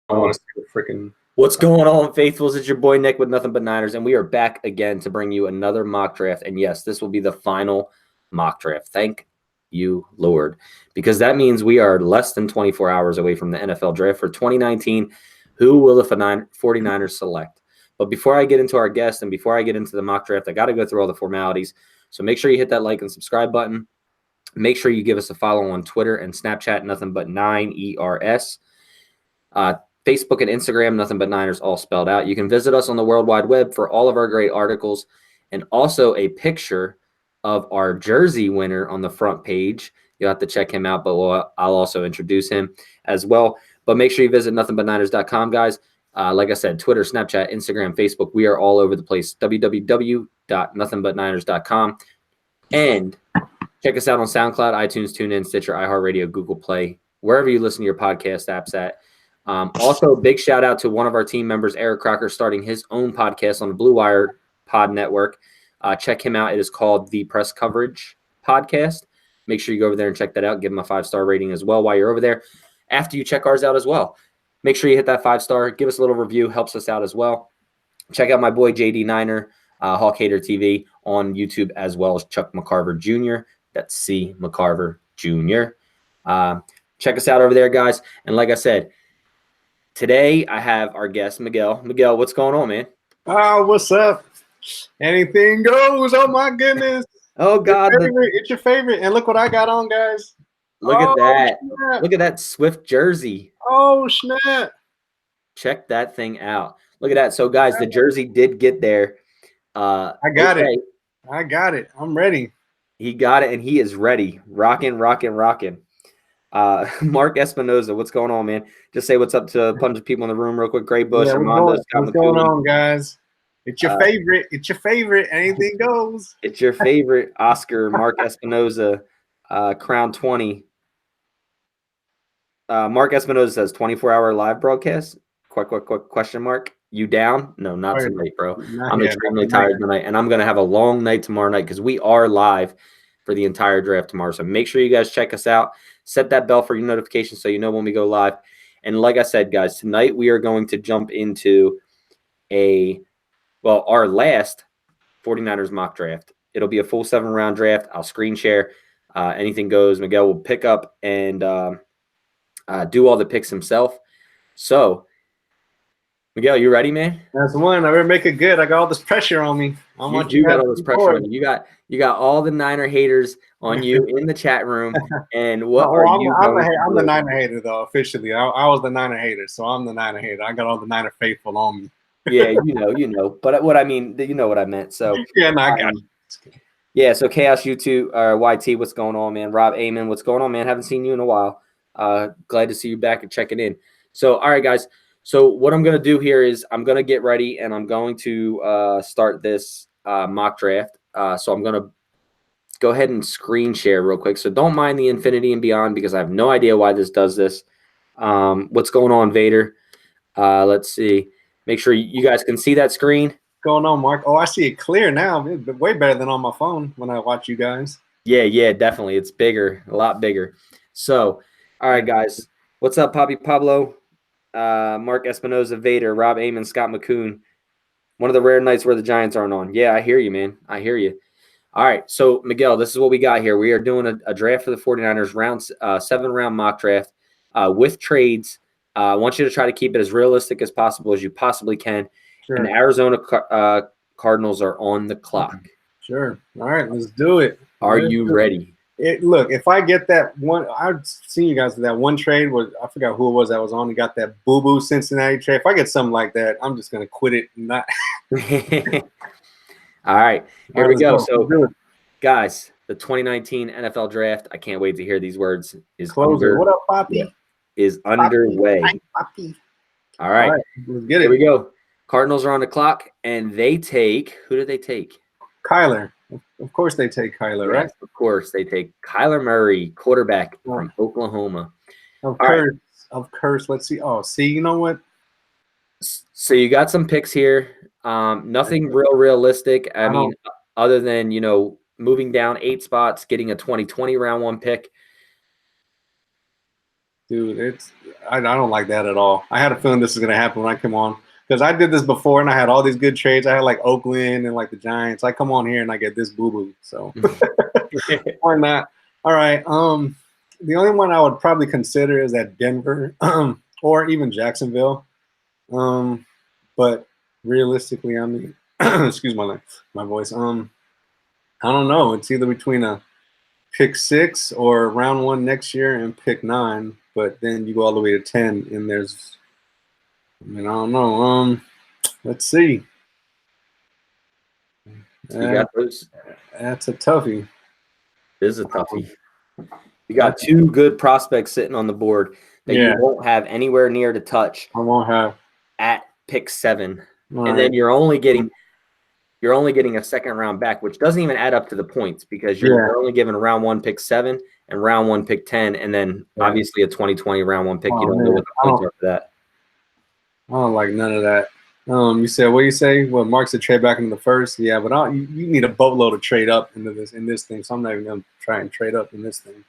I want to see the freaking. What's going on, faithfuls? It's your boy Nick with Nothing But Niners, and we are back again to bring you another mock draft. And yes, this will be the final mock draft. Thank you, Lord, because that means we are less than 24 hours away from the NFL draft for 2019. Who will the 49ers select? But before I get into our guest and before I get into the mock draft, I got to go through all the formalities. So make sure you hit that like and subscribe button. Make sure you give us a follow on Twitter and Snapchat, Nothing But 9ERS. Facebook and Instagram, Nothing But Niners, all spelled out. You can visit us on the World Wide Web for all of our great articles and also a picture of our jersey winner on the front page. You'll have to check him out, but I'll also introduce him as well. But make sure you visit nothingbutniners.com, guys. Like I said, Twitter, Snapchat, Instagram, Facebook, we are all over the place. www.nothingbutniners.com. And check us out on SoundCloud, iTunes, TuneIn, Stitcher, iHeartRadio, Google Play, wherever you listen to your podcast apps at. Also, big shout out to one of our team members, Eric Crocker, starting his own podcast on the Blue Wire Pod Network. Check him out. It is called the Press Coverage Podcast. Make sure you go over there and check that out. Give him a 5-star rating as well while you're over there. After you check ours out as well, make sure you hit that 5-star. Give us a little review. Helps us out as well. Check out my boy JD Niner, Hawk Hater TV on YouTube, as well as Chuck McCarver Jr. That's C. McCarver Jr. Check us out over there, guys. And like I said, today I have our guest, Miguel. Miguel, what's going on, man? Oh, what's up? Anything goes. Oh, my goodness. Oh, God. It's your favorite. And look what I got on, guys. Look at that. Snap. Look at that Swift jersey. Oh, snap. Check that thing out. Look at that. So, guys, the jersey did get there. I got it. I got it. I'm ready. He got it, and he is ready. Rocking. Mark Espinoza, what's going on, man? Just say what's up to a bunch of people in the room real quick. Gray Bush, Armando, Scott what's going on, guys? It's your favorite. It's your favorite. Anything goes. It's your favorite Oscar, Mark Espinoza, Crown 20. Mark Espinoza says 24-hour live broadcast? Question mark. You down? No, not tonight, bro. I'm extremely tired tonight, and I'm going to have a long night tomorrow night because we are live for the entire draft tomorrow. So make sure you guys check us out. Set that bell for your notifications so you know when we go live. And like I said, guys, tonight we are going to jump into our last 49ers mock draft. It'll be a full 7-round draft. I'll screen share. Anything goes. Miguel will pick up and do all the picks himself. So, Miguel, you ready, man? That's one. I better make it good. I got all this pressure on me. You got all this pressure on you. You got all the Niner haters on you in the chat room. And what I'm the Niner hater, though, officially. I was the Niner hater, so I'm the Niner hater. I got all the Niner faithful on me. Yeah, you know. But what I mean, you know what I meant. So yeah, I got it. Yeah, so Chaos YouTube or YT, what's going on, man? Rob Amen, what's going on, man? Haven't seen you in a while. Glad to see you back and checking in. So, all right, guys. So what I'm going to do here is I'm going to get ready and I'm going to start this mock draft. So I'm going to go ahead and screen share real quick. So don't mind the infinity and beyond because I have no idea why this does this. What's going on, Vader? Let's see. Make sure you guys can see that screen. What's going on, Mark? Oh, I see it clear now. It's way better than on my phone when I watch you guys. Yeah, definitely. It's bigger, a lot bigger. So, all right, guys. What's up, Poppy Pablo? Mark Espinoza, Vader, Rob Amen, Scott McCoon. One of the rare nights where the Giants aren't on. Yeah, I hear you, man. I hear you. All right, so, Miguel, this is what we got here. We are doing a draft for the 49ers, 7-round mock draft with trades. I want you to try to keep it as realistic as possible as you possibly can. Sure. And the Arizona Cardinals are on the clock. Sure. All right, let's do it. Are you ready? Look, if I get that one, I've seen you guys with that one trade. I forgot who it was that was on. You got that boo-boo Cincinnati trade. If I get something like that, I'm just going to quit it and not. All right, here we go. So, guys, the 2019 NFL Draft, I can't wait to hear these words, is What up, Poppy? Is underway. Hi, Poppy. All right, let's get it. Here we go. Cardinals are on the clock, and they take – who do they take? Kyler. Of course they take Kyler, right? Yes, of course they take Kyler Murray, quarterback from Oklahoma. Of course. Let's see. Oh, see, you know what? So you got some picks here. Nothing realistic. I mean, other than, moving down 8 spots, getting a 2020 round 1 pick. Dude, I don't like that at all. I had a feeling this was gonna happen when I come on because I did this before and I had all these good trades. I had like Oakland and like the Giants. I come on here and I get this boo boo. So why not? All right. The only one I would probably consider is at Denver or even Jacksonville. But realistically, I mean, excuse my voice. I don't know. It's either between a pick 6 or round 1 next year and pick 9, but then you go all the way to 10, and there's, I mean, I don't know. Let's see. You got those? That's a toughie. It is a toughie. You got 2 good prospects sitting on the board that you won't have anywhere near to touch. I won't have at pick 7, all and right. then you're only getting a second round back, which doesn't even add up to the points because you're only given round 1 pick 7 and round 1 pick 10, and then obviously a 2020 round 1 pick. You don't know what the points are for that. I don't like none of that. You said what you say? Well, Mark's a trade back into the first, yeah, but you need a boatload to trade up into this thing. So I'm not even gonna try and trade up in this thing.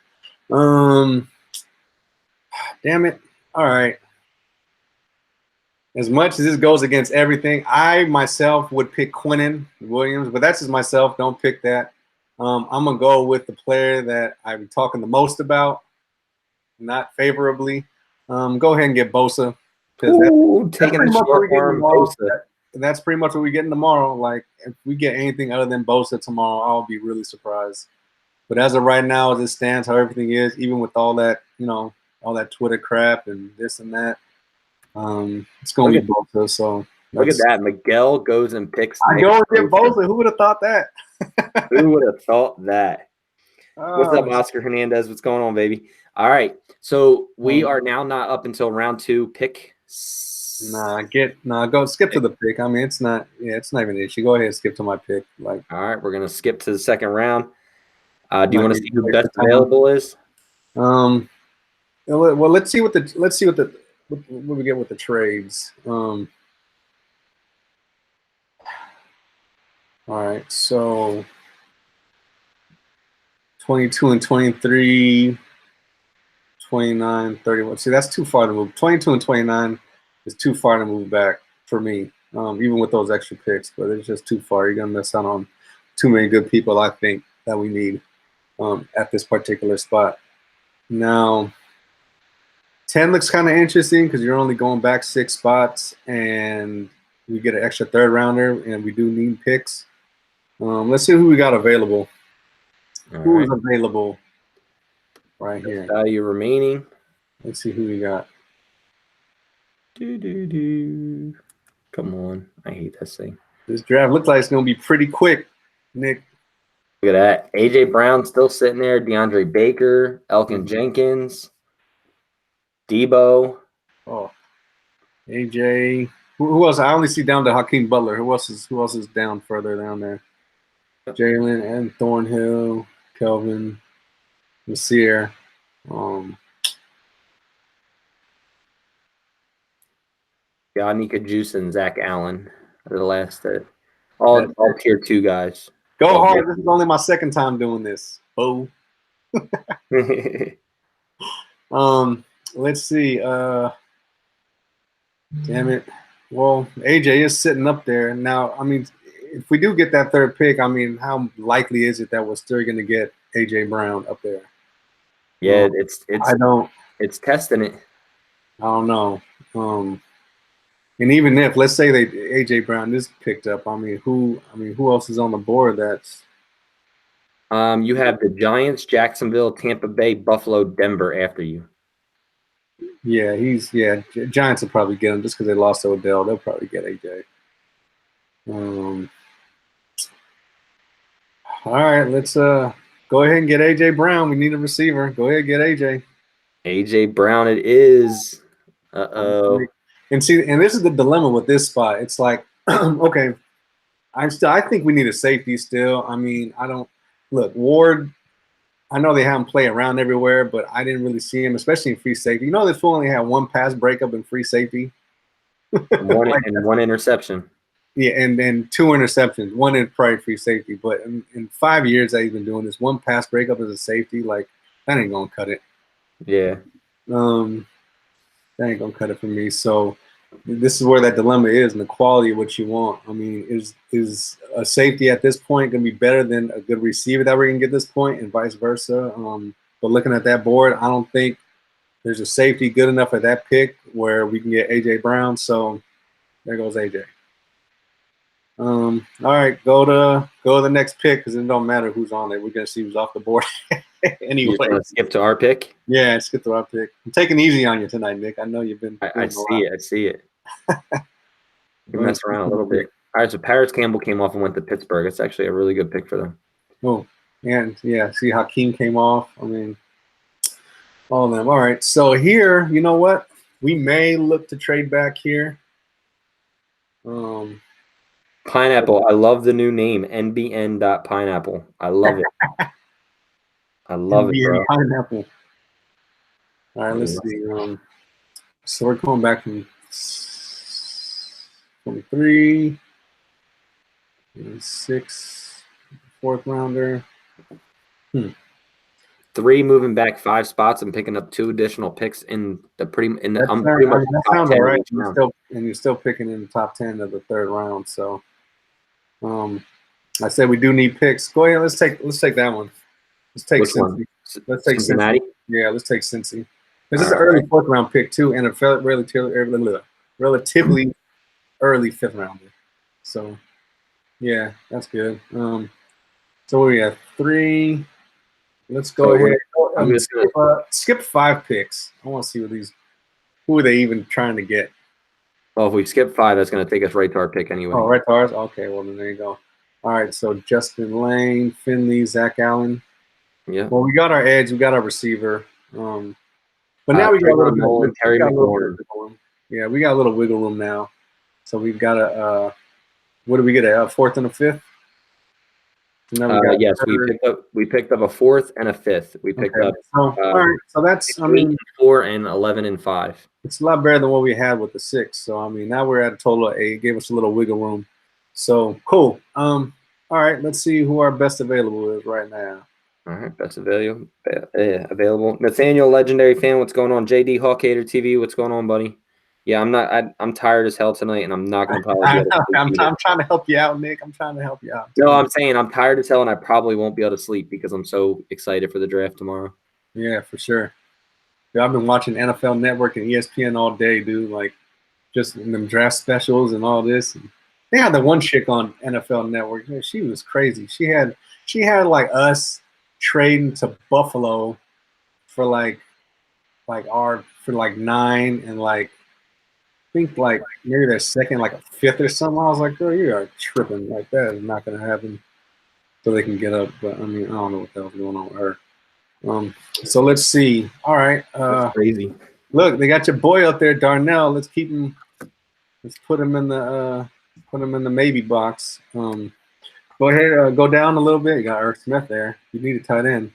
Damn it! All right. As much as this goes against everything, I myself would pick Quinnen Williams, but that's just myself. Don't pick that. I'm gonna go with the player that I'm talking the most about, not favorably. Go ahead and get Bosa. Taking a short arm Bosa. That's pretty much what we're getting tomorrow. Like, if we get anything other than Bosa tomorrow, I'll be really surprised. But as of right now, as it stands, how everything is, even with all that, all that Twitter crap and this and that, it's going to be Bosa. So look at that. Miguel goes and picks. I go and get Bosa. Who would have thought that? Who would have thought that? What's up, Oscar Hernandez? What's going on, baby? All right. So we are now not up until round 2. Pick. Go skip to the pick. I mean, it's not even an issue. Go ahead and skip to my pick. Like, all right, we're gonna skip to the second round. Do you want to see who best available is? Well, let's see what we get with the trades. All right, so 22 and 23, 29, 31. See, that's too far to move. 22 and 29 is too far to move back for me, even with those extra picks. But it's just too far. You're gonna miss out on too many good people, I think, that we need at this particular spot. Now, 10 looks kind of interesting because you're only going back 6 spots, and we get an extra 3rd rounder, and we do need picks. Let's see who we got available. Who is available right here? Value remaining. Let's see who we got. Come on. I hate this thing. This draft looks like it's going to be pretty quick, Nick. Look at that. A.J. Brown still sitting there. DeAndre Baker, Elkin Jenkins, Debo. Oh, A.J. Who else? I only see down to Hakeem Butler. Who else is down further down there? Jalen and Thornhill, Kelvin, Nasir. Nika Juice and Zach Allen are the last all tier 2 guys. Go hard. This is only my 2nd time doing this. Oh. Let's see. Damn it. Well, AJ is sitting up there. Now, I mean, if we do get that 3rd pick, I mean, how likely is it that we're still going to get AJ Brown up there? Yeah, it's testing it. I don't know. And even if, let's say AJ Brown is picked up, who else is on the board that's you have the Giants, Jacksonville, Tampa Bay, Buffalo, Denver after you. Yeah, Giants will probably get him just because they lost Odell. They'll probably get AJ. All right, let's go ahead and get AJ Brown. We need a receiver. Go ahead and get AJ. AJ Brown it is. Uh-oh. And this is the dilemma with this spot. It's like, okay, I think we need a safety still. I mean, look, Ward, I know they have him play around everywhere, but I didn't really see him, especially in free safety. You know, this fool only had 1 pass breakup in free safety. one interception. Yeah, and then 2 interceptions, 1 in probably free safety. But in 5 years that he's been doing this, 1 pass breakup as a safety, like, that ain't going to cut it. Yeah. That ain't gonna cut it for me. So this is where that dilemma is, and the quality of what you want. I mean, is a safety at this point gonna be better than a good receiver that we're gonna get at this point, and vice versa? But looking at that board, I don't think there's a safety good enough at that pick where we can get AJ Brown. So there goes AJ. All right, go to the next pick because it don't matter who's on there. We're gonna see who's off the board anyway. You want to skip to our pick? Yeah, skip to our pick. I'm taking it easy on you tonight, Nick. I know you've been. I see it. I see it. You mess around a little bit. All right, so Paris Campbell came off and went to Pittsburgh. It's actually a really good pick for them. Oh, and yeah, see Hakeem came off. I mean, all of them. All right, so here, you know what? We may look to trade back here. Pineapple. I love the new name, NBN.pineapple. I love it. I love it, bro. Pineapple. All right, let's see. So we're going back from 23, 6, 4th rounder. 3 moving back 5 spots and picking up 2 additional picks in the pretty much that sounds all right. You're still picking in the top 10 of the 3rd round. So I said we do need picks. Go ahead, let's take that one. Let's take Cincy. Let's take Cincinnati. Yeah, let's take Cincy. This is an early 4th round pick too, and a relatively early 5th rounder. So yeah, that's good. So we have 3. Let's go ahead. I'm skip 5 picks. I want to see who are they even trying to get. Well, if we skip 5, that's going to take us right to our pick anyway. Oh, right to ours? Okay, well, then there you go. All right, so Justin Lane, Finley, Zach Allen. Yeah. Well, we got our edge. We got our receiver. But now we got a little bit of Terry McLaurin. Yeah, we got a little wiggle room now. So we've got what do we get? A 4th and a 5th? Yes, we picked up a 4th and a 5th. We picked up. All right, so that's 4 and 11 and 5. It's a lot better than what we had with the 6. So I mean, now we're at a total of 8. Gave us a little wiggle room. So cool. All right, let's see who our best available is right now. All right, best available. Nathaniel, legendary fan. What's going on? JD Hawkhater TV. What's going on, buddy? Yeah, I'm tired as hell tonight, and I'm not going to probably. I'm trying to help you out, Nick. I'm trying to help you out. No, I'm saying I'm tired as hell, and I probably won't be able to sleep because I'm so excited for the draft tomorrow. Yeah, for sure. Yeah, I've been watching NFL Network and ESPN all day, dude. Like, just in them draft specials and all this. And they had the one chick on NFL Network. Man, she was crazy. She had like us trading to Buffalo for like 9 and like. I think like maybe their 2nd, like a 5th or something. I was like, girl, you are tripping. Like that is not gonna happen. So they can get up. But I mean, I don't know what the hell's going on with her. So let's see. All right. That's crazy. Look, they got your boy up there, Darnell. Let's keep him. Let's put him in the maybe box. Go ahead, go down a little bit. You got Irv Smith there. You need a tight end.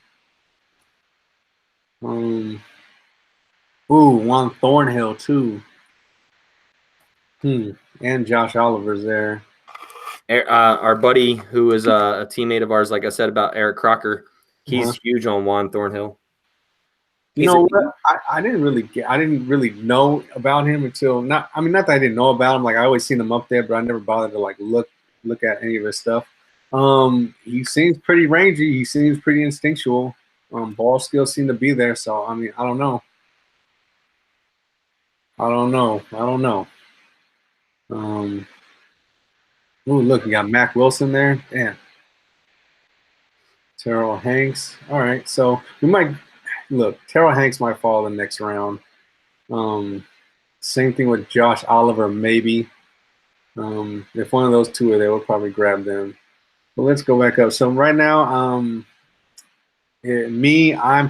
Juan Thornhill too. And Josh Oliver's there. Our buddy, who is a teammate of ours, like I said about Eric Crocker, he's huge on Juan Thornhill. You know what? I didn't really know about him until not that I didn't know about him. Like I always seen him up there, but I never bothered to like look at any of his stuff. He seems pretty rangy. He seems pretty instinctual. Ball skills seem to be there. So I mean, I don't know. Ooh, look, you got Mac Wilson there. Damn. Terrell Hanks. All right, so we might look. Terrell Hanks might fall in the next round. Same thing with Josh Oliver, maybe. If one of those two are there, we'll probably grab them. But let's go back up. So right now, I'm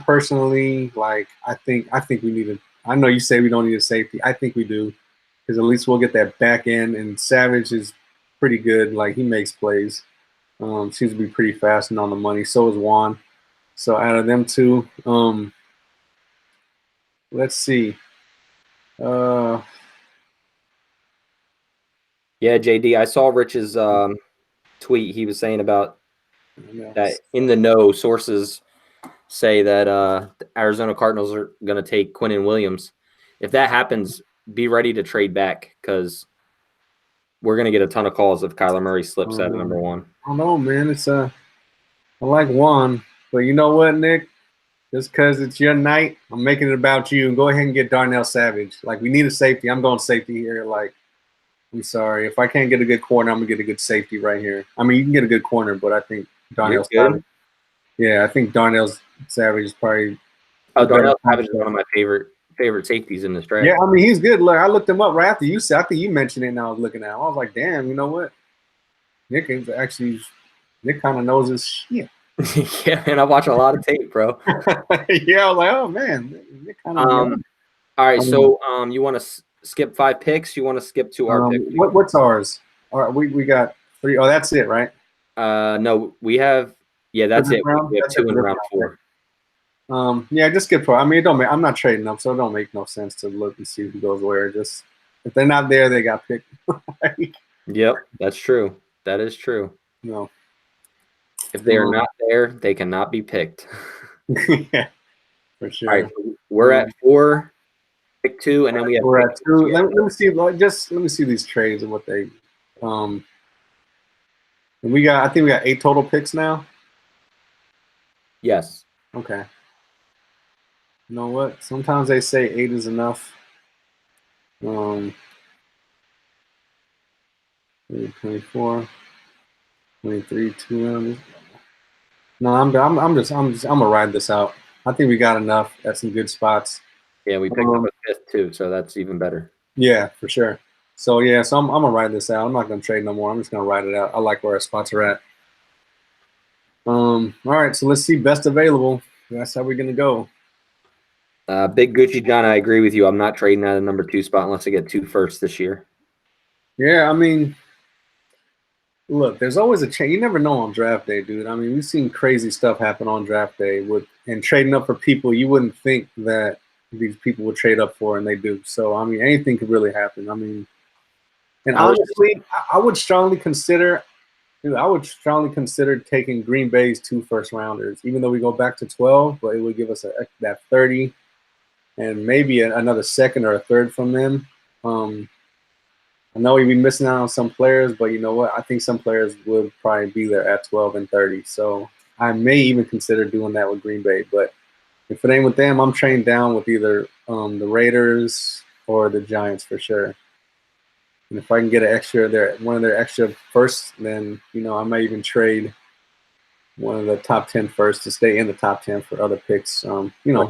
personally like I think we need a. I know you say we don't need a safety. I think we do, because at least we'll get that back end. And Savage is pretty good. Like he makes plays. Seems to be pretty fast and on the money. So is Juan. So out of them two, let's see. Yeah, JD, I saw Rich's tweet. He was saying about that in the know sources say that the Arizona Cardinals are going to take Quinnen Williams. If that happens, be ready to trade back because we're going to get a ton of calls if Kyler Murray slips at number 1. I don't know, man. I like Juan, but you know what, Nick? Just because it's your night, I'm making it about you. Go ahead and get Darnell Savage. Like, we need a safety. I'm going safety here. Like, I'm sorry. If I can't get a good corner, I'm going to get a good safety right here. I mean, you can get a good corner, but I think Darnell Savage. Yeah, I think Darnell Savage is probably. Oh, Darnell Savage is one of my favorite safeties in this draft. Yeah, I mean, he's good. Look, I looked him up right after you said. I think you mentioned it, and I was looking at him. I was like, damn, you know what? Nick kind of knows his shit. Yeah, man, I watch a lot of tape, bro. Yeah, I was like, oh man. All right, so you want to skip 5 picks? You want to skip to our pick? What's ours? All right, we got 3. Oh, that's it, right? No, we have. Yeah, that's it. We have 2 in round 4. Yeah, just skip 4. I mean, I'm not trading them, so it don't make no sense to look and see who goes where. Just if they're not there, they got picked. Yep, that's true. That is true. No. If they are not there, they cannot be picked. Yeah, for sure. All right, we're at 4, pick 2, and then we have. We're at 2. Let me see. Let me see these trades and what they. And we got. I think we got 8 total picks now. Yes. Okay. You know what? Sometimes they say 8 is enough. 24, 23, 2 rounds. No, I'm gonna ride this out. I think we got enough at some good spots. Yeah, we picked up a 5th too, so that's even better. Yeah, for sure. So yeah, so I'm gonna ride this out. I'm not gonna trade no more. I'm just gonna ride it out. I like where our spots are at. All right, so let's see best available. That's how we're gonna go. Big Gucci John, I agree with you. I'm not trading out a number 2 spot unless I get 2 firsts this year. Yeah, I mean, look, there's always a chance. You never know on draft day, dude. I mean, we've seen crazy stuff happen on draft day and trading up for people you wouldn't think that these people would trade up for, and they do. So, I mean, anything could really happen. I mean, and honestly, I would strongly consider taking Green Bay's 2 first-rounders, even though we go back to 12, but it would give us that 30 and maybe another second or a third from them. I know we'd be missing out on some players, but you know what? I think some players would probably be there at 12 and 30. So I may even consider doing that with Green Bay. But if it ain't with them, I'm trading down with either the Raiders or the Giants for sure. And if I can get one of their extra firsts, then I might even trade one of the top 10 first to stay in the top 10 for other picks.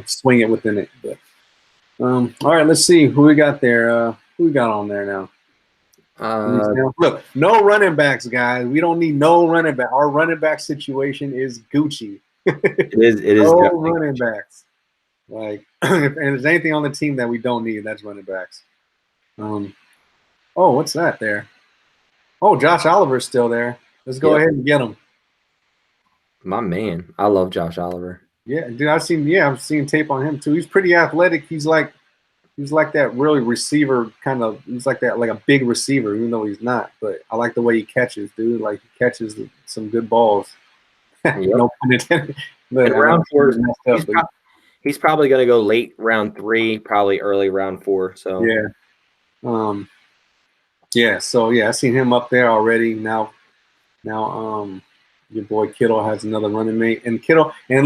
Swing it within it. But all right, let's see who we got there. Who we got on there now? Look, no running backs, guys. We don't need no running back. Our running back situation is Gucci. It is. No running backs. Like, and if there's anything on the team that we don't need, that's running backs. Oh, what's that there? Oh, Josh Oliver's still there. Let's go ahead and get him. My man, I love Josh Oliver. Yeah, dude, I've seen tape on him too. He's pretty athletic. He's like that really receiver kind of. He's like that, like a big receiver, even though he's not. But I like the way he catches, dude. Like he catches some good balls. Yep. No pun intended. In round 4, he's probably going to go late round 3, probably early round 4. So yeah, yeah. So yeah, I seen him up there already. Now, your boy Kittle has another running mate, and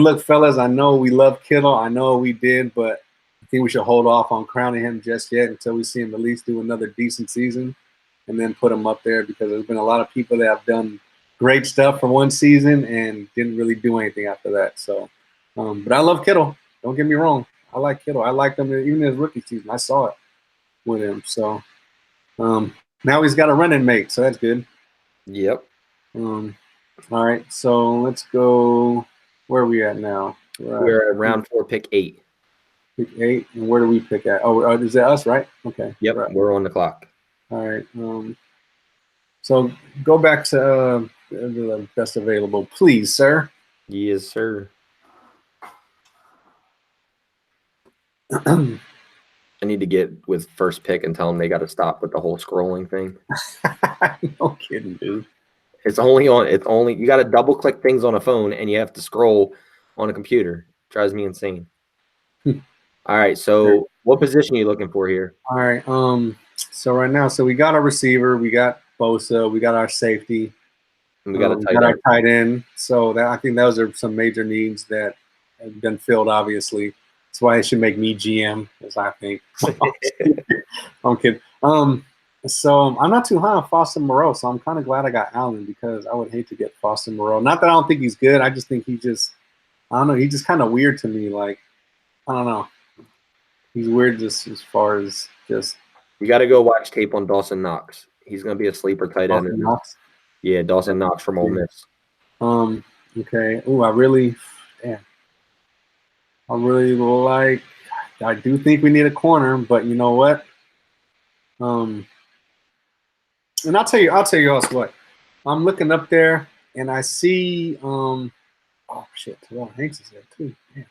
look, fellas, I know we love Kittle. I know we did, but I think we should hold off on crowning him just yet until we see him at least do another decent season, and then put him up there because there's been a lot of people that have done great stuff for one season and didn't really do anything after that. So, but I love Kittle. Don't get me wrong. I like Kittle. I liked him even in his rookie season. I saw it with him. So now he's got a running mate, so that's good. Yep. All right, so let's go. Where are we at now? We're at round 4, pick 8. Pick 8, and where do we pick at? Oh, is that us, right? Okay. Yep, right. We're on the clock. All right. So go back to the best available, please, sir. Yes, sir. I need to get with first pick and tell them they got to stop with the whole scrolling thing. No kidding, dude. It's only you got to double click things on a phone and you have to scroll on a computer. Drives me insane. Hmm. All right, so what position are you looking for here? All right. So right now, so we got our receiver, we got Bosa, we got our safety, And we got a we tight got our end. tight end. So that I think those are some major needs that have been filled. Obviously, that's why it should make me GM, as I think. I'm kidding. So I'm not too high on Foster Moreau, so I'm kind of glad I got Allen because I would hate to get Foster Moreau. Not that I don't think he's good. I just think I don't know. He's just kind of weird to me. Like, I don't know. He's weird just as far as just You got to go watch tape on Dawson Knox. He's going to be a sleeper tight end. Dawson Knox. Yeah, Dawson Knox from Ole Miss. Okay. Oh, I really like. I do think we need a corner, but you know what? And I'll tell you else what. I'm looking up there and I see. Oh shit, Terrell Hanks is there too. Yeah.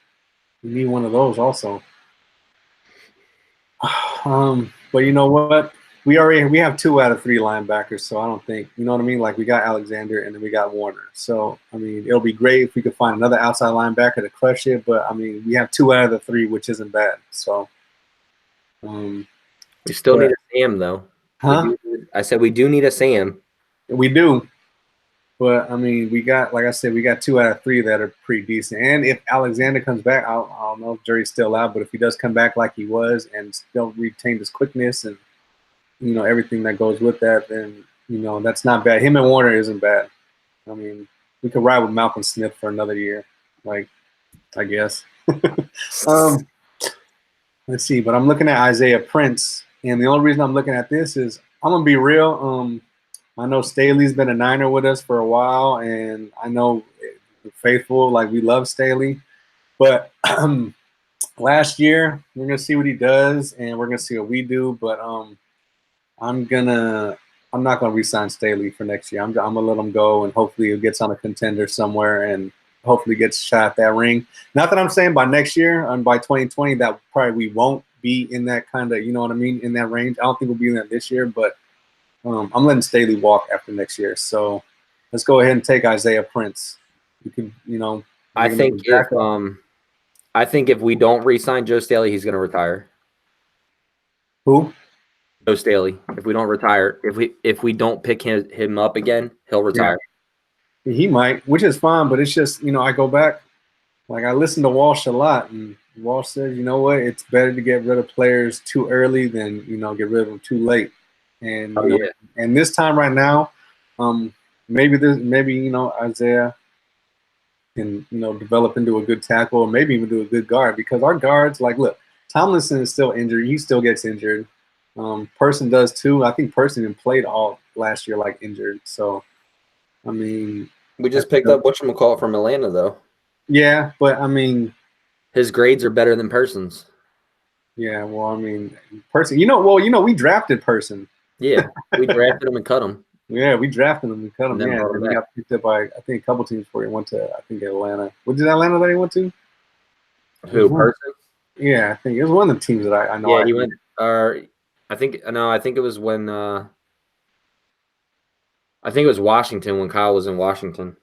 We need one of those also. But you know what? We have 2 out of 3 linebackers, so I don't think, you know what I mean? Like, we got Alexander and then we got Warner. So I mean, it'll be great if we could find another outside linebacker to crush it. But I mean, we have 2 out of the 3, which isn't bad. So we still need a Sam though. Huh? I said we do need a Sam. We do. But I mean, we got, like I said, we got 2 out of 3 that are pretty decent. And if Alexander comes back, I don't know if Jerry's still out, but if he does come back like he was and still retain his quickness and, you know, everything that goes with that, then, you know, that's not bad. Him and Warner isn't bad. I mean, we could ride with Malcolm Smith for another year, like, I guess. Let's see, but I'm looking at Isaiah Prince, and the only reason I'm looking at this is I'm gonna be real. I know Staley's been a Niner with us for a while, and I know the faithful, like, we love Staley, but last year we're gonna see what he does, and we're gonna see what we do. But I'm not gonna re-sign Staley for next year. I'm gonna let him go, and hopefully he gets on a contender somewhere, and hopefully gets shot at that ring. Not that I'm saying by next year and by 2020 that probably we won't be in that kind of, you know what I mean, in that range. I don't think we'll be in that this year, but I'm letting Staley walk after next year. So let's go ahead and take Isaiah Prince. You can, you know, I think if we don't re-sign Joe Staley, he's going to retire. Who? Joe Staley. If we don't retire, if we don't pick him up again, he'll retire. Yeah. He might, which is fine, but it's just, you know, I go back, like, I listen to Walsh a lot, and Walsh says, you know what, it's better to get rid of players too early than, you know, get rid of them too late. And and this time right now, maybe you know, Isaiah can, you know, develop into a good tackle, or maybe even do a good guard, because our guards, like, look, Tomlinson is still injured. He still gets injured. Person does too. I think Person even played all last year, like, injured. So, I mean, we just picked up whatchamacallit from Atlanta, though. Yeah, but I mean, his grades are better than Person's. Yeah, well, I mean, Person. We drafted Person. Yeah, we drafted him and cut him. Yeah, we drafted him and cut him. And yeah, and he got picked up by, I think, a couple teams before he went to, I think, Atlanta. What did Atlanta that he went to? Who, Person? Yeah, I think it was one of the teams that I know. Yeah, he went. I think it was when. I think it was Washington when Kyle was in Washington.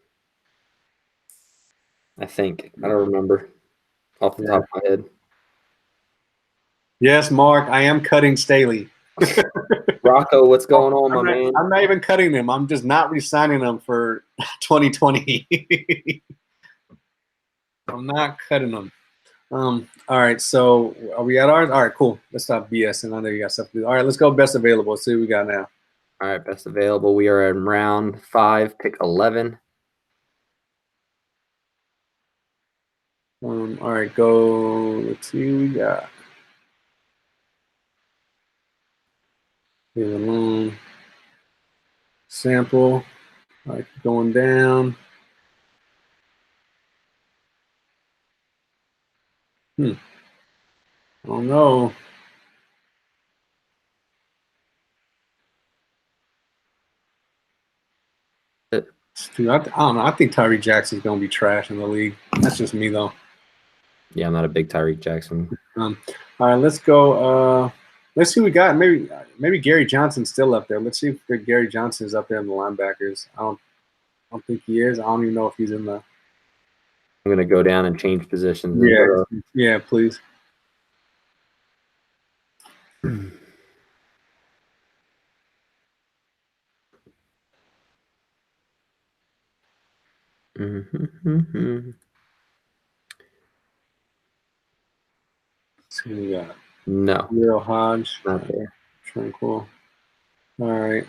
I think. I don't remember off the top of my head. Yes, Mark, I am cutting Staley. Rocco, what's going on, my man? I'm not even cutting him. I'm just not re-signing him for 2020. I'm not cutting him. All right, so are we at ours? All right, cool. Let's stop BSing. I know you got stuff to do. All right, let's go best available. Let's see what we got now. All right, best available. We are in round 5, pick 11. All right, go. Let's see what we got. Here's a long sample. All right, going down. I don't know. Dude, I don't know. I think Tyree Jackson's going to be trash in the league. That's just me, though. Yeah, I'm not a big Tyreek Jackson. All right, let's go. Let's see what we got. Maybe Gary Johnson's still up there. Let's see if Gary Johnson is up there in the linebackers. I don't think he is. I don't even know if he's in the I'm gonna go down and change positions. Yeah, please. So we got No, Real Hodge, not there. Tranquil. All right.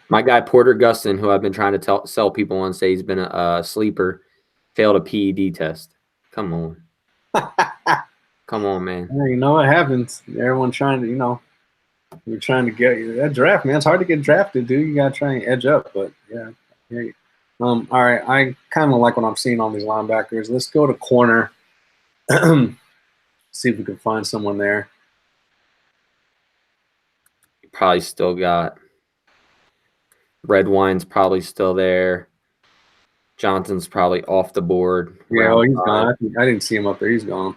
My guy Porter Gustin, who I've been trying to sell people on, say he's been a sleeper, failed a PED test. Come on, come on, man. You know what happens? Everyone trying to, you're trying to get that draft, man. It's hard to get drafted, dude. You gotta try and edge up, but yeah. All right. I kind of like what I'm seeing on these linebackers. Let's go to corner. See if we can find someone there. Probably still got Red Wine's probably still there. Johnson's probably off the board. Yeah, he's gone. I didn't see him up there. He's gone.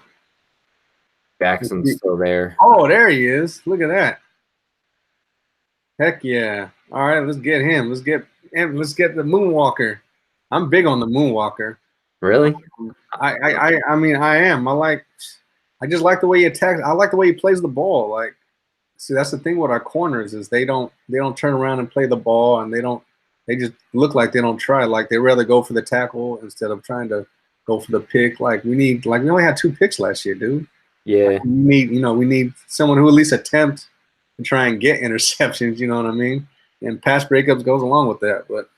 Jackson's still there. Oh, there he is. Look at that. Heck yeah. All right, let's get him. Let's get the Moonwalker. I'm big on the Moonwalker. Really? I mean, I am. I just like the way he attacks. I like the way he plays the ball. Like, see, that's the thing with our corners is they don't turn around and play the ball, and they just look like they don't try. Like they rather go for the tackle instead of trying to go for the pick. Like we only had 2 picks last year, dude. Yeah. Like we need someone who at least attempt to try and get interceptions. You know what I mean? And pass breakups goes along with that. But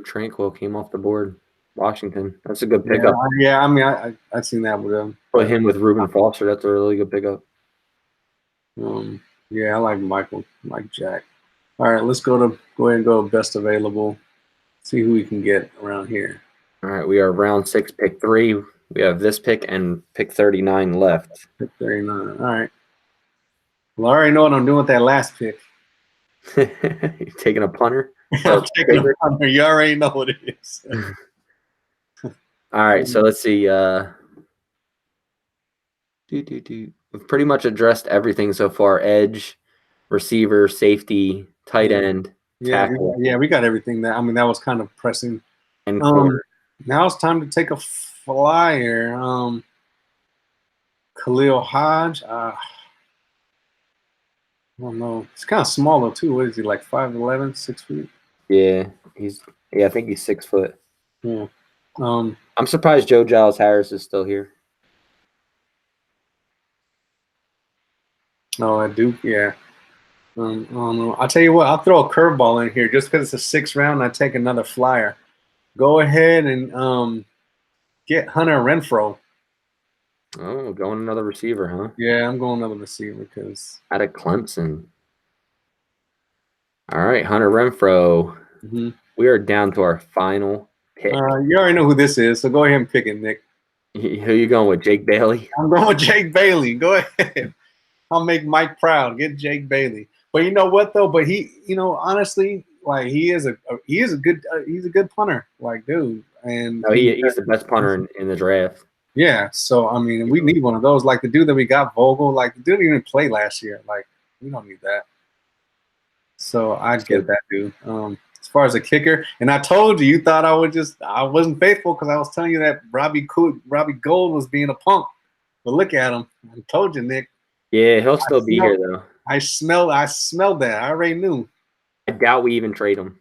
Tranquil came off the board. Washington. That's a good pickup. Yeah, I mean, I've seen that with him. Put him with Reuben Foster. That's a really good pickup. Yeah, I like Jack. All right, let's go ahead and go best available. See who we can get around here. All right, we are round 6, pick 3. We have this pick and pick 39 left. Pick 39. All right. Well, I already know what I'm doing with that last pick. You taking a punter? I'm taking a punter. You already know what it is. All right, so let's see. We've pretty much addressed everything so far: edge, receiver, safety, tight end, tackle. Yeah, we got everything. That was kind of pressing. And corner. Now it's time to take a flyer. Khalil Hodge. I don't know. It's kind of small though too. What is he, like 5'11", 6 feet? Yeah, I think he's 6 foot. Yeah. I'm surprised Joe Giles Harris is still here. Oh, at Duke, yeah. I'll tell you what, I'll throw a curveball in here just because it's a 6th round and I take another flyer. Go ahead and get Hunter Renfrow. Oh, going another receiver, huh? Yeah, I'm going another receiver because out of Clemson. All right, Hunter Renfrow. Mm-hmm. We are down to our final pick. You already know who this is, so go ahead and pick it, Nick. Who you going with, Jake Bailey? I'm going with Jake Bailey. Go ahead. I'll make Mike proud. Get Jake Bailey. But you know what though? But he, honestly, like he's a good punter. Like, dude, and he's the best punter in the draft. Yeah. So I mean, we need one of those. Like the dude that we got, Vogel. Like the dude didn't even play last year. Like we don't need that. So I'd get that dude. As far as a kicker, and I told you thought I wasn't faithful because I was telling you that Robbie Gould was being a punk. But look at him. I told you, Nick. Yeah, he'll still be here though. I smelled that. I already knew. I doubt we even trade him.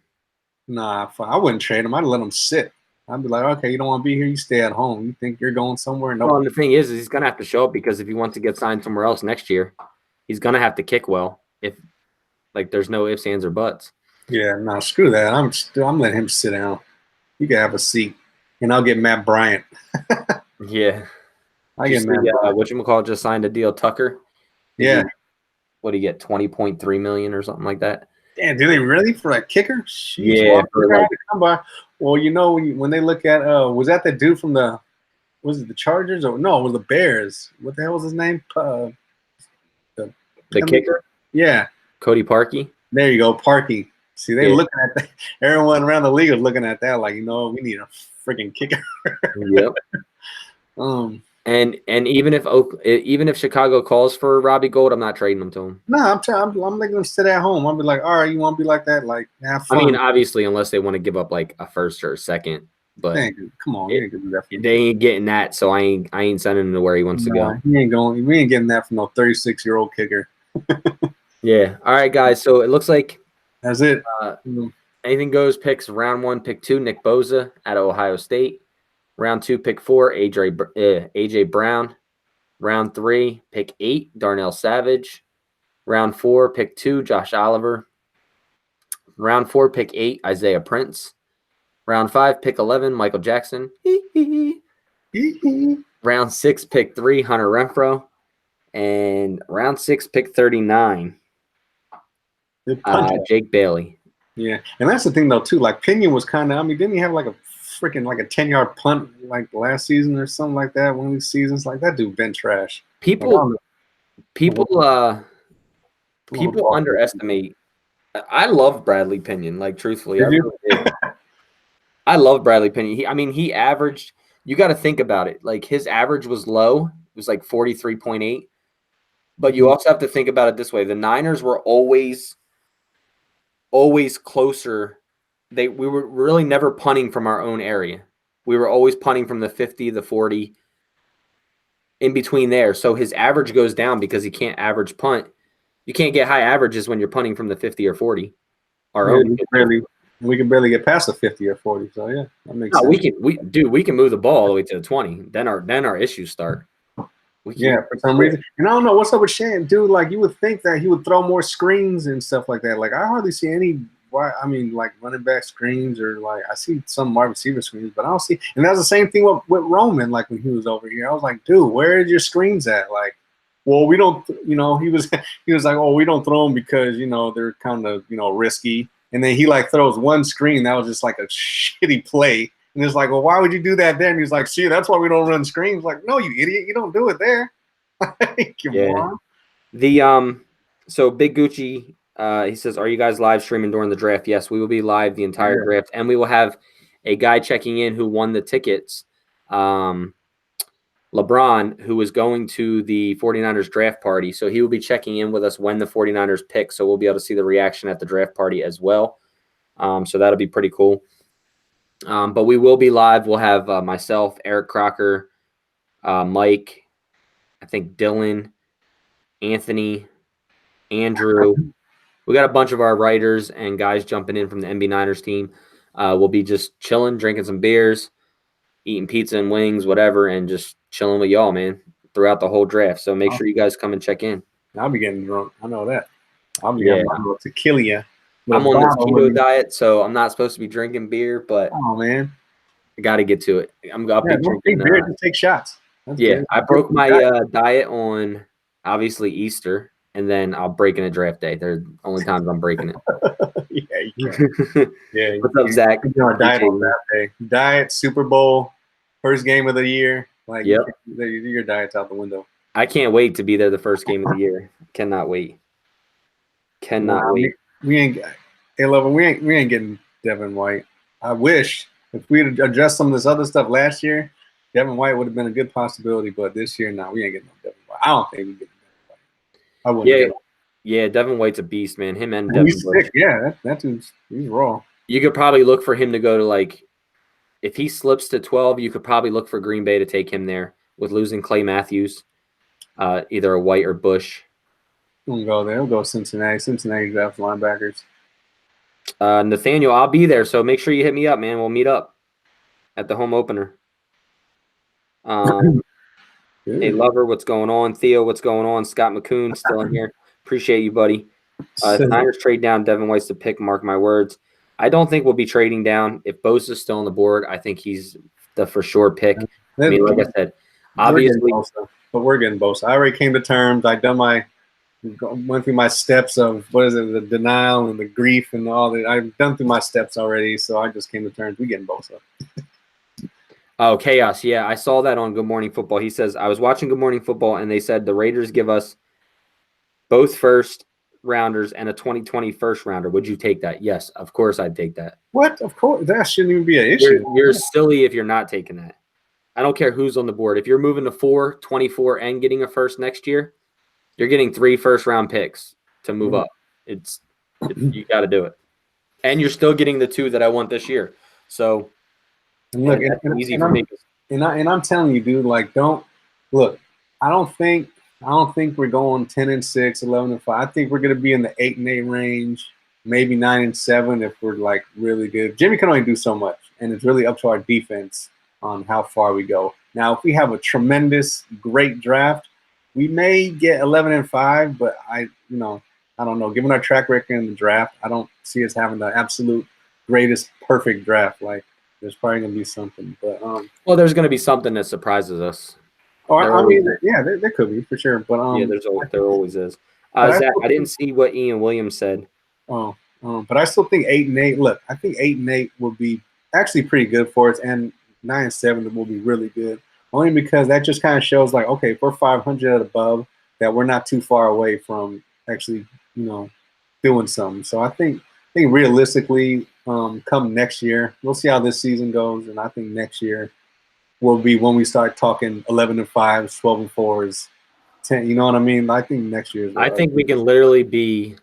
Nah, I wouldn't trade him. I'd let him sit. I'd be like, okay, you don't want to be here, you stay at home. You think you're going somewhere? No. Well, and the thing is he's gonna have to show up because if he wants to get signed somewhere else next year, he's gonna have to kick well. If there's no ifs, ands, or buts. Yeah, nah, screw that. I'm letting him sit down. You can have a seat, and I'll get Matt Bryant. Yeah. I get Matt. Whatchamacallit just signed a deal, Tucker. Yeah. What do you get? $20.3 million or something like that. Damn, do they really for a kicker? Jeez, yeah. Well, when they look at was that the dude from the Chargers or no? It was the Bears. What the hell was his name? The kicker. Yeah. Cody Parkey. There you go, Parkey. See, they're looking at that. Everyone around the league is looking at that like, we need a freaking kicker. Yep. And even if Chicago calls for Robbie Gould, I'm not trading him to him. No, I'm making him sit at home. I'll be like, all right, you want to be like that? Like, have fun. I mean, obviously, unless they want to give up like a first or a second, but Come on, you ain't gonna do that. They ain't getting that, so I ain't sending him to where he wants to go. He ain't going. We ain't getting that from no 36-year-old kicker. Yeah. All right, guys. So it looks like that's it. Anything goes. Picks round 1, pick 2, Nick Bosa out of Ohio State. Round 2, pick 4, AJ Brown. Round 3, pick 8, Darnell Savage. Round 4, pick 2, Josh Oliver. Round 4, pick 8, Isaiah Prince. Round 5, pick 11, Michael Jackson. Round 6, pick 3, Hunter Renfrow. And round 6, pick 39, Jake Bailey. Yeah, and that's the thing though too. Like Pinion was kind of. I mean, didn't he have like a 10-yard punt like last season or something like that? One of these seasons, like that dude been trash. People underestimate. I love Bradley Pinion. Like truthfully, I love Bradley Pinion. He averaged. You got to think about it. Like his average was low. It was like 43.8. But you also have to think about it this way: the Niners were always closer. We were really never punting from our own area. We were always punting from the 50, the 40, in between there. So his average goes down because he can't average punt. You can't get high averages when you're punting from the 50 or 40. We can barely get past the 50 or 40. So yeah, that makes sense. We can move the ball all the way to the 20. Then our issues start. For some reason. And I don't know what's up with Shane, dude. Like you would think that he would throw more screens and stuff like that. Like I hardly see any. Like running back screens or like I see some wide receiver screens, but I don't see. And that's the same thing with Roman. Like when he was over here, I was like, dude, where are your screens at? Like, well, we don't. He was like, oh, we don't throw them because they're kind of risky. And then he like throws one screen that was just like a shitty play. And it's like, well, why would you do that then? He's like, see, that's why we don't run screens. Like, no, you idiot, you don't do it there. So Big Gucci, he says, are you guys live streaming during the draft? Yes, we will be live the entire draft, and we will have a guy checking in who won the tickets. LeBron, who was going to the 49ers draft party. So he will be checking in with us when the 49ers pick. So we'll be able to see the reaction at the draft party as well. So that'll be pretty cool. But we will be live. We'll have myself, Eric Crocker, Mike, I think Dylan, Anthony, Andrew. We got a bunch of our writers and guys jumping in from the NB9ers team. We'll be just chilling, drinking some beers, eating pizza and wings, whatever, and just chilling with y'all, man, throughout the whole draft. So make sure you guys come and check in. I'll be getting drunk. I know that. I'll be getting tequila. I'm on this keto diet, so I'm not supposed to be drinking beer, but man, I got to get to it. I'll be drinking beer. Just take shots. I broke my diet on obviously Easter, and then I'll break in a draft day. They're the only times I'm breaking it. You can. What's up, Zach? You're on diet on that day. Diet, Super Bowl, first game of the year. Like, your diet's out the window. I can't wait to be there the first game of the year. Cannot wait. Wait. We ain't getting Devin White. I wish if we had addressed some of this other stuff last year, Devin White would have been a good possibility. But this year, we ain't getting no Devin White. I don't think we get Devin White. I wouldn't. Yeah, Devin White's a beast, man. Him and Devin. He's sick. Yeah, that dude's raw. You could probably look for him to go to like, if he slips to 12, you could probably look for Green Bay to take him there with losing Clay Matthews, either a White or Bush. We'll go there. We'll go Cincinnati. Cincinnati draft linebackers. Nathaniel, I'll be there, so make sure you hit me up, man. We'll meet up at the home opener. Hey, Lover, what's going on? Theo, what's going on? Scott McCoon, still in here. Appreciate you, buddy. If Niners trade down, Devin White's the pick, mark my words. I don't think we'll be trading down. If Bosa's still on the board, I think he's the for sure pick. I mean, like I said, obviously. But we're getting Bosa. I already came to terms. Went through my steps of the denial and the grief and all that. I've done through my steps already, so I just came to terms. We getting Bosa. Oh, Chaos. Yeah, I saw that on Good Morning Football. He says, I was watching Good Morning Football, and they said the Raiders give us both first rounders and a 2020 first rounder. Would you take that? Yes, of course I'd take that. What? Of course. That shouldn't even be an issue. You're silly if you're not taking that. I don't care who's on the board. If you're moving to 4, 24, and getting a first next year, you're getting 3 first-round picks to move up. You got to do it. And you're still getting the 2 that I want this year. So And look, And that's easy for me. I'm telling you, dude, like, don't look. I don't think we're going 10-6, 11-5. I think we're gonna be in the 8-8 range, maybe 9-7 if we're like really good. Jimmy can only do so much, and it's really up to our defense on how far we go. Now, if we have a tremendous, great draft, we may get 11-5. But I don't know. Given our track record in the draft, I don't see us having the absolute greatest perfect draft. Like, there's probably gonna be something, but well, there's going to be something that surprises us. I mean, yeah, there could be for sure, but yeah, there always is. but Zach, I didn't see what Ian Williams said. But I still think 8-8. Look, I think 8-8 will be actually pretty good for us, and 9-7 will be really good. Only because that just kind of shows, like, okay, if we're 500 and above, that we're not too far away from actually, doing something. So I think realistically, come next year, we'll see how this season goes, and I think next year will be when we start talking 11-5, 12-4s, 10. You know what I mean? I think next year. I think we can literally be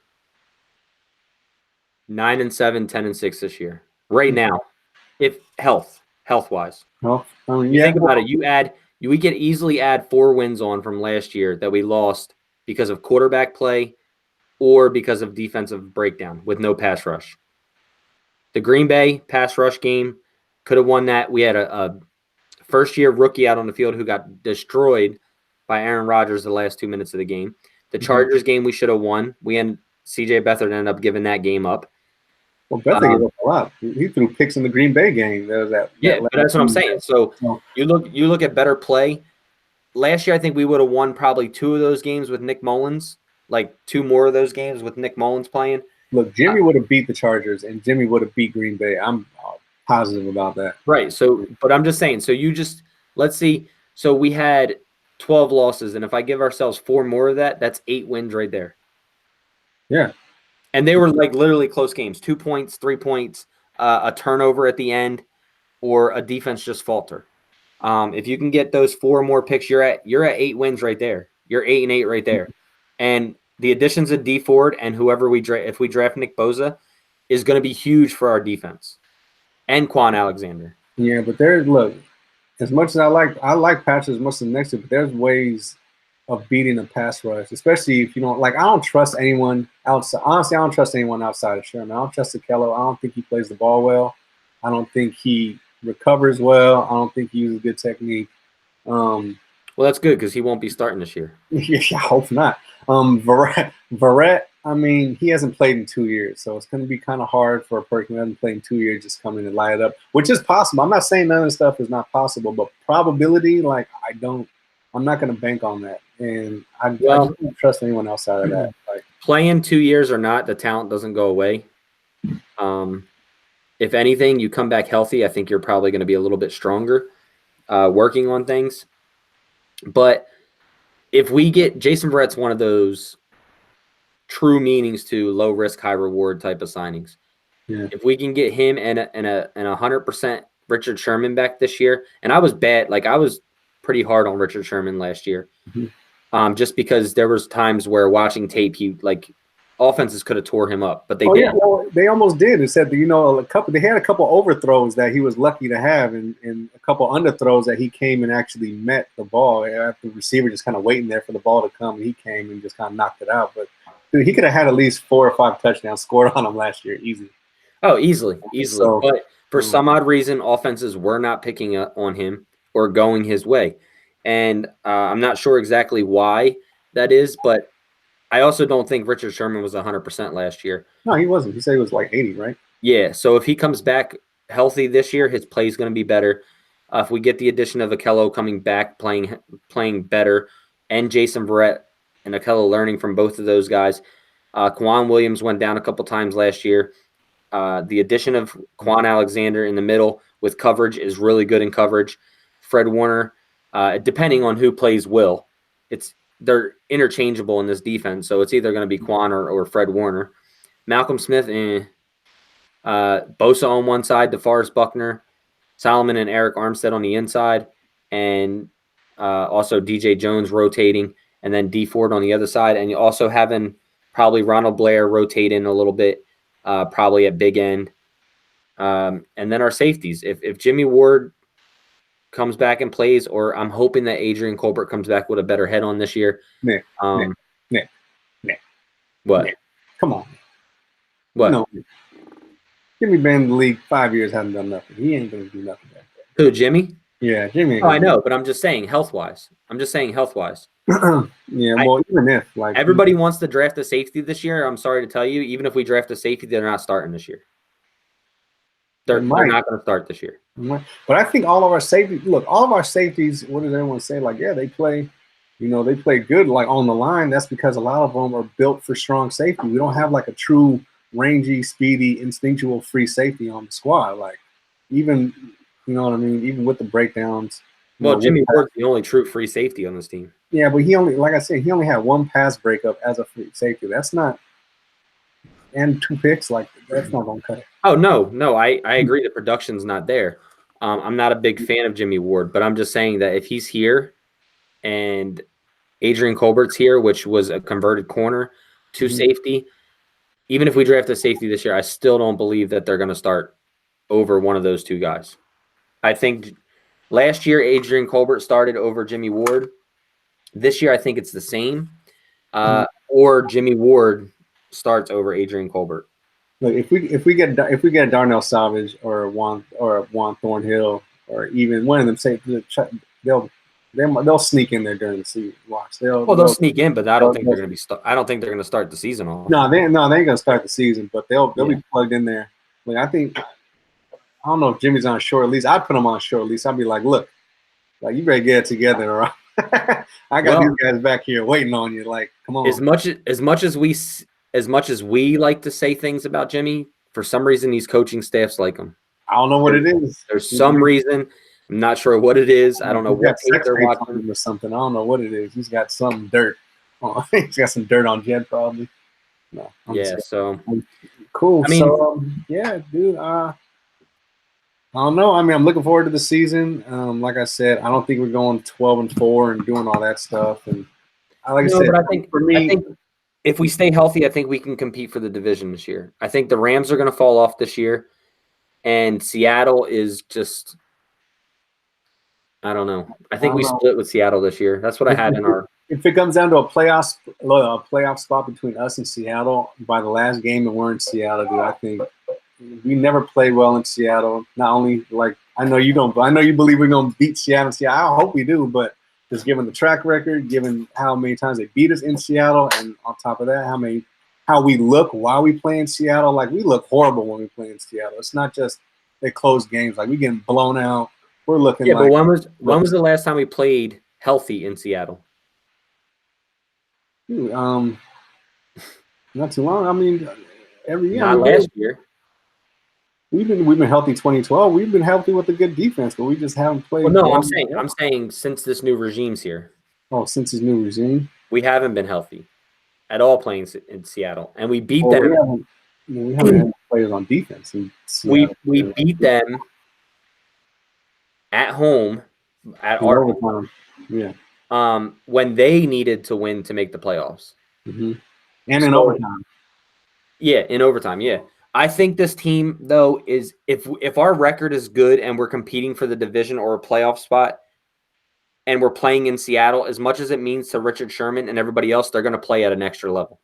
9-7, 10-6 this year. Right now, if health wise. Well, Think about it. We could easily add 4 wins on from last year that we lost because of quarterback play or because of defensive breakdown with no pass rush. The Green Bay pass rush game could have won that. We had a first-year rookie out on the field who got destroyed by Aaron Rodgers the last 2 minutes of the game. The Chargers game we should have won. C.J. Beathard ended up giving that game up. Well, Beathard gave up a lot. He threw picks in the Green Bay game. There was that. Yeah, but that's what I'm saying. So you look at better play. Last year, I think we would have won probably 2 of those games with Nick Mullins, like 2 more of those games with Nick Mullins playing. Look, Jimmy would have beat the Chargers, and Jimmy would have beat Green Bay. I'm positive about that. Right. So, but I'm just saying. So let's see. So we had 12 losses, and if I give ourselves 4 more of that, that's 8 wins right there. Yeah. And they were like literally close games, 2 points, 3 points, a turnover at the end, or a defense just falter. If you can get those 4 more picks, you're at 8 wins right there. You're 8-8 right there. And the additions of D Ford and whoever if we draft Nick Bosa, is going to be huge for our defense. And Quan Alexander. Yeah, but look, as much as I like Patrick as much as next year, but there's ways of beating a pass rush, especially if you don't like. I don't trust anyone outside. Honestly, I don't trust anyone outside of Sherman. I don't trust Akello. I don't think he plays the ball well. I don't think he recovers well. I don't think he uses good technique. Well, that's good because he won't be starting this year. Yeah, I hope not. Verrett, I mean, he hasn't played in 2 years, so it's going to be kind of hard for a person who hasn't played in 2 years just come in and light it up, which is possible. I'm not saying none of this stuff is not possible, but probability, like, I'm not going to bank on that. And I don't trust anyone outside of that. Like, playing 2 years or not, the talent doesn't go away. If anything, you come back healthy, I think you're probably going to be a little bit stronger working on things. But if we get Jason Verrett's one of those true meanings to low risk, high reward type of signings. Yeah. If we can get him and 100% Richard Sherman back this year, and I was bad, like I was pretty hard on Richard Sherman last year, just because there was times where watching tape, offenses could have tore him up, but they didn't. Yeah, well, they almost did. It said, they had a couple overthrows that he was lucky to have, and a couple underthrows that he came and actually met the ball after the receiver just kind of waiting there for the ball to come, and he came and just kind of knocked it out. But dude, he could have had at least 4 or 5 touchdowns scored on him last year, easy. Oh, easily. So, but for some odd reason, offenses were not picking up on him or going his way, and I'm not sure exactly why that is, but I also don't think Richard Sherman was 100% last year. No, he wasn't. He said he was like 80, right? Yeah, so if he comes back healthy this year, his play is going to be better. If we get the addition of Akello coming back, playing better, and Jason Verrett and Akello learning from both of those guys. Quan Williams went down a couple times last year. The addition of Quan Alexander in the middle with coverage is really good in coverage. Fred Warner, depending on who plays Will, they're interchangeable in this defense, so it's either going to be Quan or Fred Warner. Malcolm Smith, Bosa on one side, DeForest Buckner, Solomon and Eric Armstead on the inside, and also DJ Jones rotating, and then D Ford on the other side, and you also having probably Ronald Blair rotate in a little bit, probably at big end. And then our safeties. If Jimmy Ward comes back and plays, or I'm hoping that Adrian Colbert comes back with a better head on this year. Nick. What? Nick, come on. What? No. Jimmy been in the league 5 years, hasn't done nothing. He ain't gonna do nothing back Who, Jimmy? there. Yeah, Jimmy. Oh, I know, but I'm just saying health-wise. Yeah, well, even if like everybody wants to draft a safety this year, I'm sorry to tell you, even if we draft a safety, they're not starting this year. They're not going to start this year. But I think all of our safeties, what does everyone say? Like, yeah, they play, they play good, like on the line. That's because a lot of them are built for strong safety. We don't have like a true rangy, speedy, instinctual free safety on the squad. Like, even, you know what I mean? Even with the breakdowns. Well, Jimmy Ward's the only true free safety on this team. Yeah, but he only had one pass breakup as a free safety. That's not, and 2 picks, like that's not gonna cut it. Oh no, I agree. The production's not there. I'm not a big fan of Jimmy Ward, but I'm just saying that if he's here, and Adrian Colbert's here, which was a converted corner to safety, even if we draft a safety this year, I still don't believe that they're going to start over one of those two guys. I think last year Adrian Colbert started over Jimmy Ward. This year I think it's the same, or Jimmy Ward starts over Adrian Colbert. Look, if we get Darnell Savage or Juan Thornhill or even one of them, say they'll sneak in there during the season. Watch, they'll sneak in, but I don't think they're going to be. I don't think they're going to start the season off. No, they ain't going to start the season, but they'll be plugged in there. Like I don't know if Jimmy's on a short lease. I'd put him on a short lease. I'd be like, look, like you better get it together, all right? I got these guys back here waiting on you. Like, come on. As much as we like to say things about Jimmy, for some reason these coaching staffs like him. I don't know what it is. There's some reason. I'm not sure what it is. I don't know what they're watching or something. I don't know what it is. He's got some dirt. He's got some dirt on Jed probably. No. So cool. I mean, yeah, dude. I don't know. I mean, I'm looking forward to the season. Like I said, I don't think we're going 12-4 and doing all that stuff. And like I said, but I think if we stay healthy, I think we can compete for the division this year. I think the Rams are going to fall off this year, and Seattle is just, I don't know. I think we split with Seattle this year. That's what I had in our. If it comes down to a playoff spot between us and Seattle by the last game, and we're in Seattle, dude, I think we never played well in Seattle. Not only like I know you don't, but I know you believe we're going to beat Seattle. I hope we do, but. Just given the track record, given how many times they beat us in Seattle, and on top of that, how we look while we play in Seattle, like we look horrible when we play in Seattle. It's not just they close games, like we getting blown out. We're looking. Yeah, but when was the last time we played healthy in Seattle? Dude, not too long. I mean, every year. Not last year. We've been healthy 2012. We've been healthy with a good defense, but we just haven't played. Well, no, I'm saying since this new regime's here. Oh, since his new regime, we haven't been healthy at all playing in Seattle, and we beat them. We haven't had players on defense. We beat them at home at our overtime. Yeah. When they needed to win to make the playoffs, and in overtime. Yeah, in overtime. Yeah. I think this team, though, is if our record is good and we're competing for the division or a playoff spot and we're playing in Seattle, as much as it means to Richard Sherman and everybody else, they're going to play at an extra level.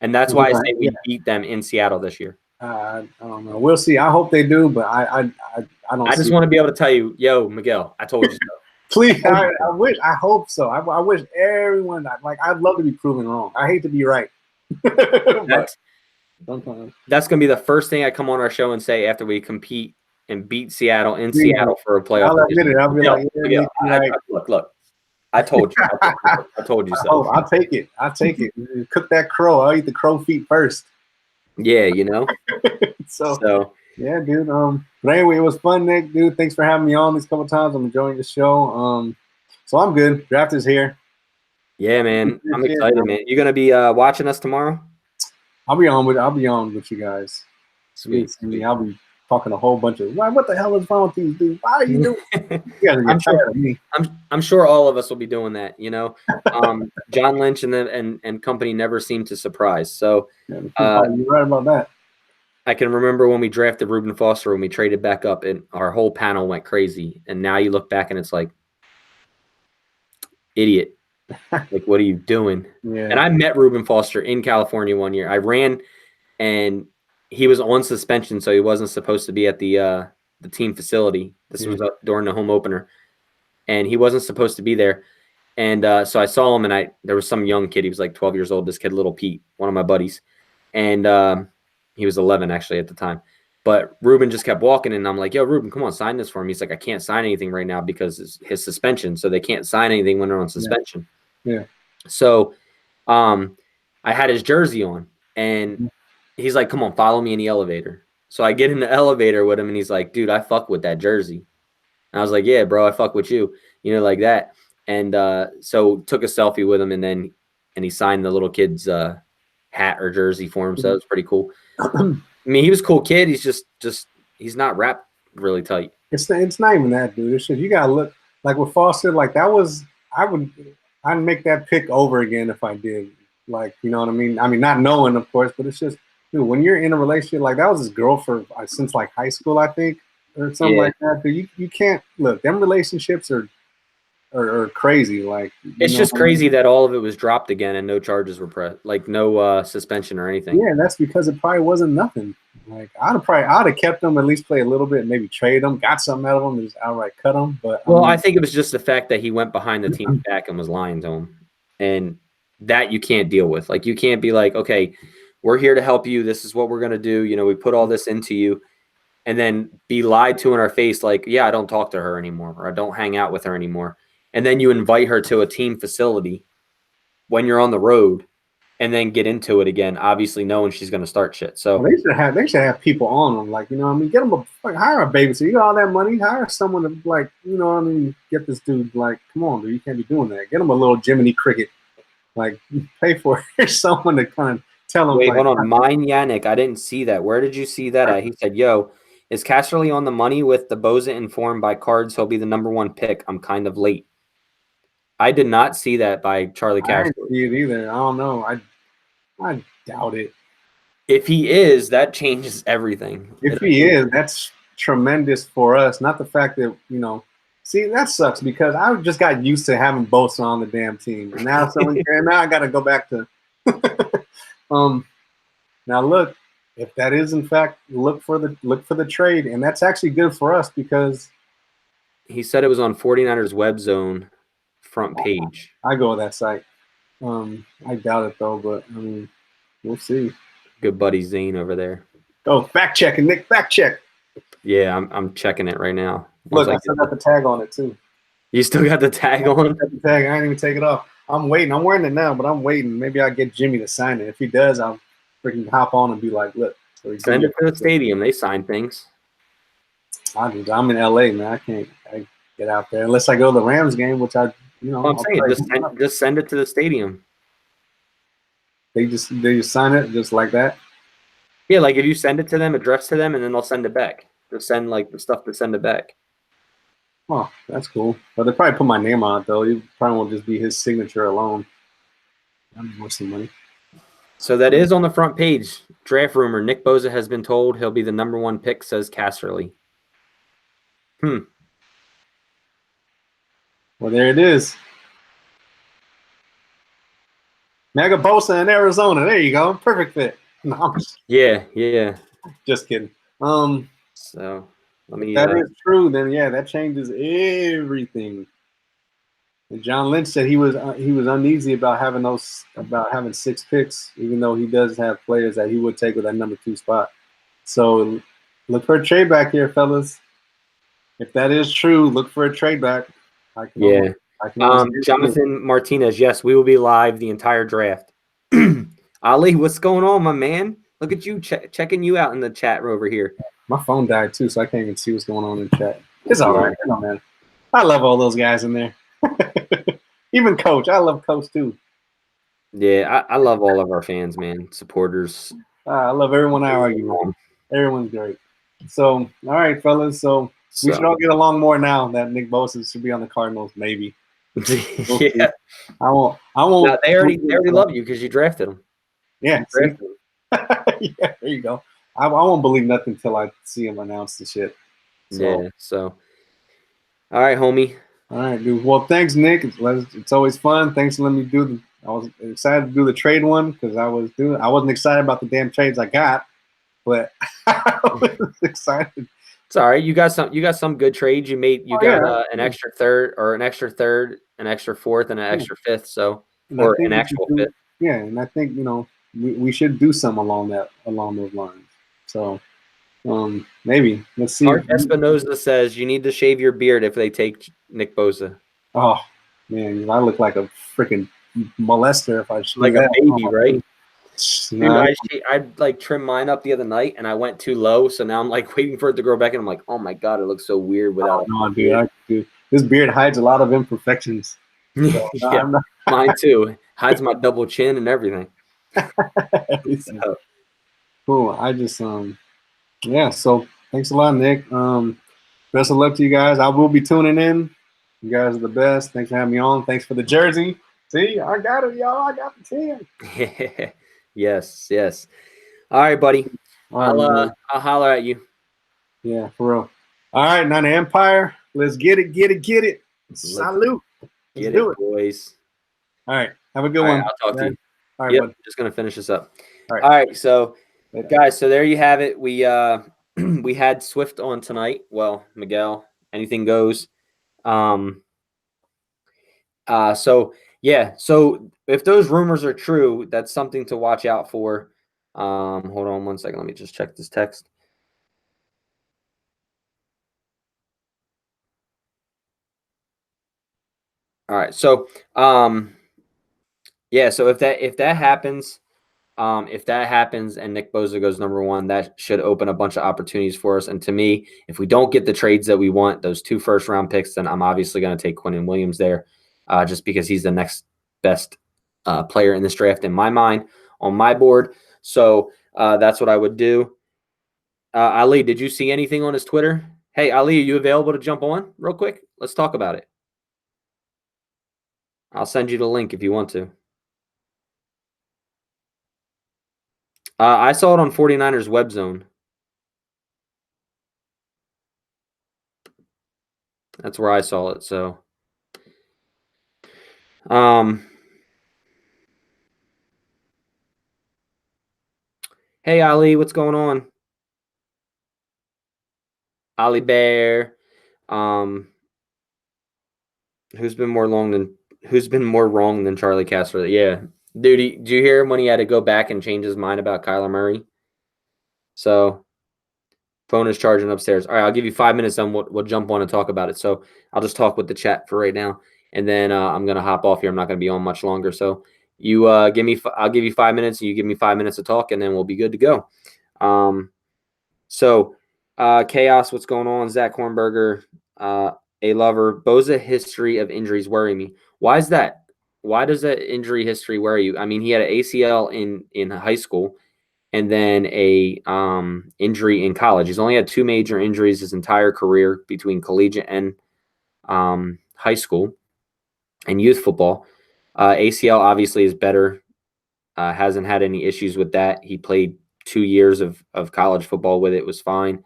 And that's why I say we beat them in Seattle this year. I don't know. We'll see. I hope they do, but I don't. I just want to be able to tell you, yo, Miguel, I told you so. Please, I hope so. I wish everyone, I'd love to be proven wrong. I hate to be right. That's going to be the first thing I come on our show and say after we compete and beat Seattle in Seattle for a playoff. I'll admit it. I'll be look. I told you. I told you so. I'll take it. Cook that crow. I'll eat the crow feet first. Yeah, you know. so yeah, dude. But anyway, it was fun, Nick. Dude, thanks for having me on these couple times. I'm enjoying the show. So I'm good. Draft is here. Yeah, man. I'm excited, man. You gonna be watching us tomorrow? I'll be on with you guys. Sweet. I'll be talking a whole bunch of what the hell is wrong with these dudes? Why are you doing? You guys get tired of me. I'm sure all of us will be doing that. You know, John Lynch and company never seem to surprise. So you're right about that. I can remember when we drafted Reuben Foster, when we traded back up, and our whole panel went crazy. And now you look back and it's like, idiot. Like, what are you doing? Yeah. And I met Reuben Foster in California one year. I ran, and he was on suspension, so he wasn't supposed to be at the team facility. This was during the home opener, and he wasn't supposed to be there. And so I saw him, and there was some young kid. He was like 12 years old. This kid, little Pete, one of my buddies, and he was 11 actually at the time. But Ruben just kept walking, and I'm like, "Yo, Ruben, come on, sign this for him." He's like, "I can't sign anything right now because his suspension, so they can't sign anything when they're on suspension." Yeah. So, I had his jersey on, and he's like, "Come on, follow me in the elevator." So I get in the elevator with him, and he's like, "Dude, I fuck with that jersey." And I was like, "Yeah, bro, I fuck with you," like that. And so took a selfie with him, and he signed the little kid's hat or jersey for him. So it was pretty cool. I mean, he was a cool kid. He's just he's not wrapped really tight. It's not even that, dude. It's just, you gotta look like with Foster. Like that was, I'd make that pick over again if I did. Like, you know what I mean? I mean, not knowing, of course, but it's just, dude, when you're in a relationship, like that was his girl for since like high school, I think, or something like that. Dude, you can't look. Them relationships are crazy. Like, it's just crazy that all of it was dropped again and no charges were pressed, like no suspension or anything. Yeah, that's because it probably wasn't nothing. Like I'd have kept them, at least play a little bit, maybe trade them, got something out of them, and just outright cut them. But I think it was just the fact that he went behind the team's back and was lying to him, and that you can't deal with. Like, you can't be like, okay, we're here to help you. This is what we're gonna do. We put all this into you, and then be lied to in our face. Like, yeah, I don't talk to her anymore, or I don't hang out with her anymore. And then you invite her to a team facility when you're on the road, and then get into it again, obviously knowing she's going to start shit. So they should have people on them, like, what I mean, get them hire a babysitter. You got all that money, hire someone to, like, what I mean, get this dude, like, come on, dude, you can't be doing that. Get him a little Jiminy Cricket, like, pay for someone to kind of tell him. Wait, like, hold on, mine Yannick, I didn't see that. Where did you see that at? He said, "Yo, is Casserly on the money with the Boza informed by cards? He'll be the #1 pick. I'm kind of late." I did not see that by Charlie Casserly. I didn't see it either. I don't know. I doubt it. If he is, that changes everything. If he is, that's tremendous for us. Not the fact that, see, that sucks because I just got used to having Bosa on the damn team. And now now I got to go back to now look, if that is in fact, look for the trade, and that's actually good for us because he said it was on 49ers Web Zone front page. I go with that site. I doubt it though, but I mean, we'll see. Good buddy Zane over there. Oh, fact checking, Nick. Fact check. Yeah, I'm checking it right now. Look, I still got the tag on it too. You still got the tag on? Got the tag. I didn't even take it off. I'm waiting. I'm wearing it now, but I'm waiting. Maybe I'll get Jimmy to sign it. If he does, I'll freaking hop on and be like, look. Send it to the stadium. They sign things. I'm in LA, man. I can't get out there unless I go to the Rams game, which I'm saying just send it to the stadium. They just sign it just like that. Yeah, like if you send it to them, address to them, and then they'll send it back. They'll send like the stuff to send it back. Oh, that's cool. But they probably put my name on it though. It probably won't just be his signature alone. I'm worth some money. So that is on the front page. Draft rumor: Nick Bosa has been told he'll be the #1 pick, says Casserly. Well, there it is. Mega Bosa in Arizona. There you go. Perfect fit. No, yeah. Just kidding. So let me. If that is true, then yeah, that changes everything. And John Lynch said he was uneasy about having 6 picks, even though he does have players that he would take with that #2 spot. So look for a trade back here, fellas. If that is true, look for a trade back. Jonathan Martinez, yes, we will be live the entire draft. Ali, what's going on, my man? Look at you checking you out in the chat over here. My phone died too, so I can't even see what's going on in the chat. It's all right. Come on, man. I love all those guys in there. Even Coach. I love Coach too. Yeah, I love all of our fans, man. Supporters. I love everyone I argue with. Everyone's great. So, all right, fellas. So we should all get along more now that Nick Bosa should be on the Cardinals, maybe. Yeah. I won't. No, they already love you because you drafted him. Yeah. Yeah, there you go. I won't believe nothing until I see him announce the shit. So. Yeah. So, all right, homie. All right, dude. Well, thanks, Nick. It's always fun. Thanks for letting me do the. I was excited to do the trade one because I wasn't excited about the damn trades I got, but I was excited. It's all right. You got some good trades. You got an extra third, an extra fourth, and an extra fifth. So, or an actual fifth. Yeah, and I think we should do some along those lines. So maybe let's see. Mark Espinoza says you need to shave your beard if they take Nick Bosa. Oh man, I look like a freaking molester if I should like a baby, right? Dude, I like trimmed mine up the other night and I went too low, so now I'm like waiting for it to grow back, and I'm like, oh my god, it looks so weird without. No, dude, this beard hides a lot of imperfections. So, yeah, mine too. Hides my double chin and everything. So. Cool. I just yeah. So thanks a lot, Nick. Best of luck to you guys. I will be tuning in. You guys are the best. Thanks for having me on. Thanks for the jersey. See, I got it, y'all. I got the 10. Yes. All right, buddy. All right, I'll holler at you. Yeah, for real. All right, now the Empire. Let's get it. Salute. Let's do it, boys. All right. Have a good one. I'll talk to you. All right, I'm just gonna finish this up. All right. So, guys, so there you have it. We we had Swift on tonight. Well, Miguel, anything goes. So yeah, so if those rumors are true, that's something to watch out for. Hold on one second. Let me just check this text. All right. So, yeah. So if that happens, and Nick Bosa goes number one, that should open a bunch of opportunities for us. And to me, if we don't get the trades that we want, those 2 first-round picks, then I'm obviously going to take Quinnen Williams there, just because he's the next best player in this draft in my mind on my board. So that's what I would do. Ali, did you see anything on his Twitter? Hey, Ali, are you available to jump on real quick? Let's talk about it. I'll send you the link if you want to. I saw it on 49ers web zone. That's where I saw it. So, hey, Ali, what's going on? Ali Bear. Who's been more wrong than Charlie Castro? Yeah. Dude, do you hear him when he had to go back and change his mind about Kyler Murray? So, phone is charging upstairs. All right, I'll give you 5 minutes and we'll jump on and talk about it. So, I'll just talk with the chat for right now, and then I'm going to hop off here. I'm not going to be on much longer. So, I'll give you 5 minutes, and you give me 5 minutes to talk, and then we'll be good to go. Chaos, what's going on? Zach Hornberger, a lover. Bosa history of injuries worry me. Why is that? Why does that injury history worry you? I mean, he had an ACL in high school, and then a injury in college. He's only had 2 major injuries his entire career between collegiate and high school and youth football. ACL obviously is better. Hasn't had any issues with that. He played 2 years of college football with it. Was fine.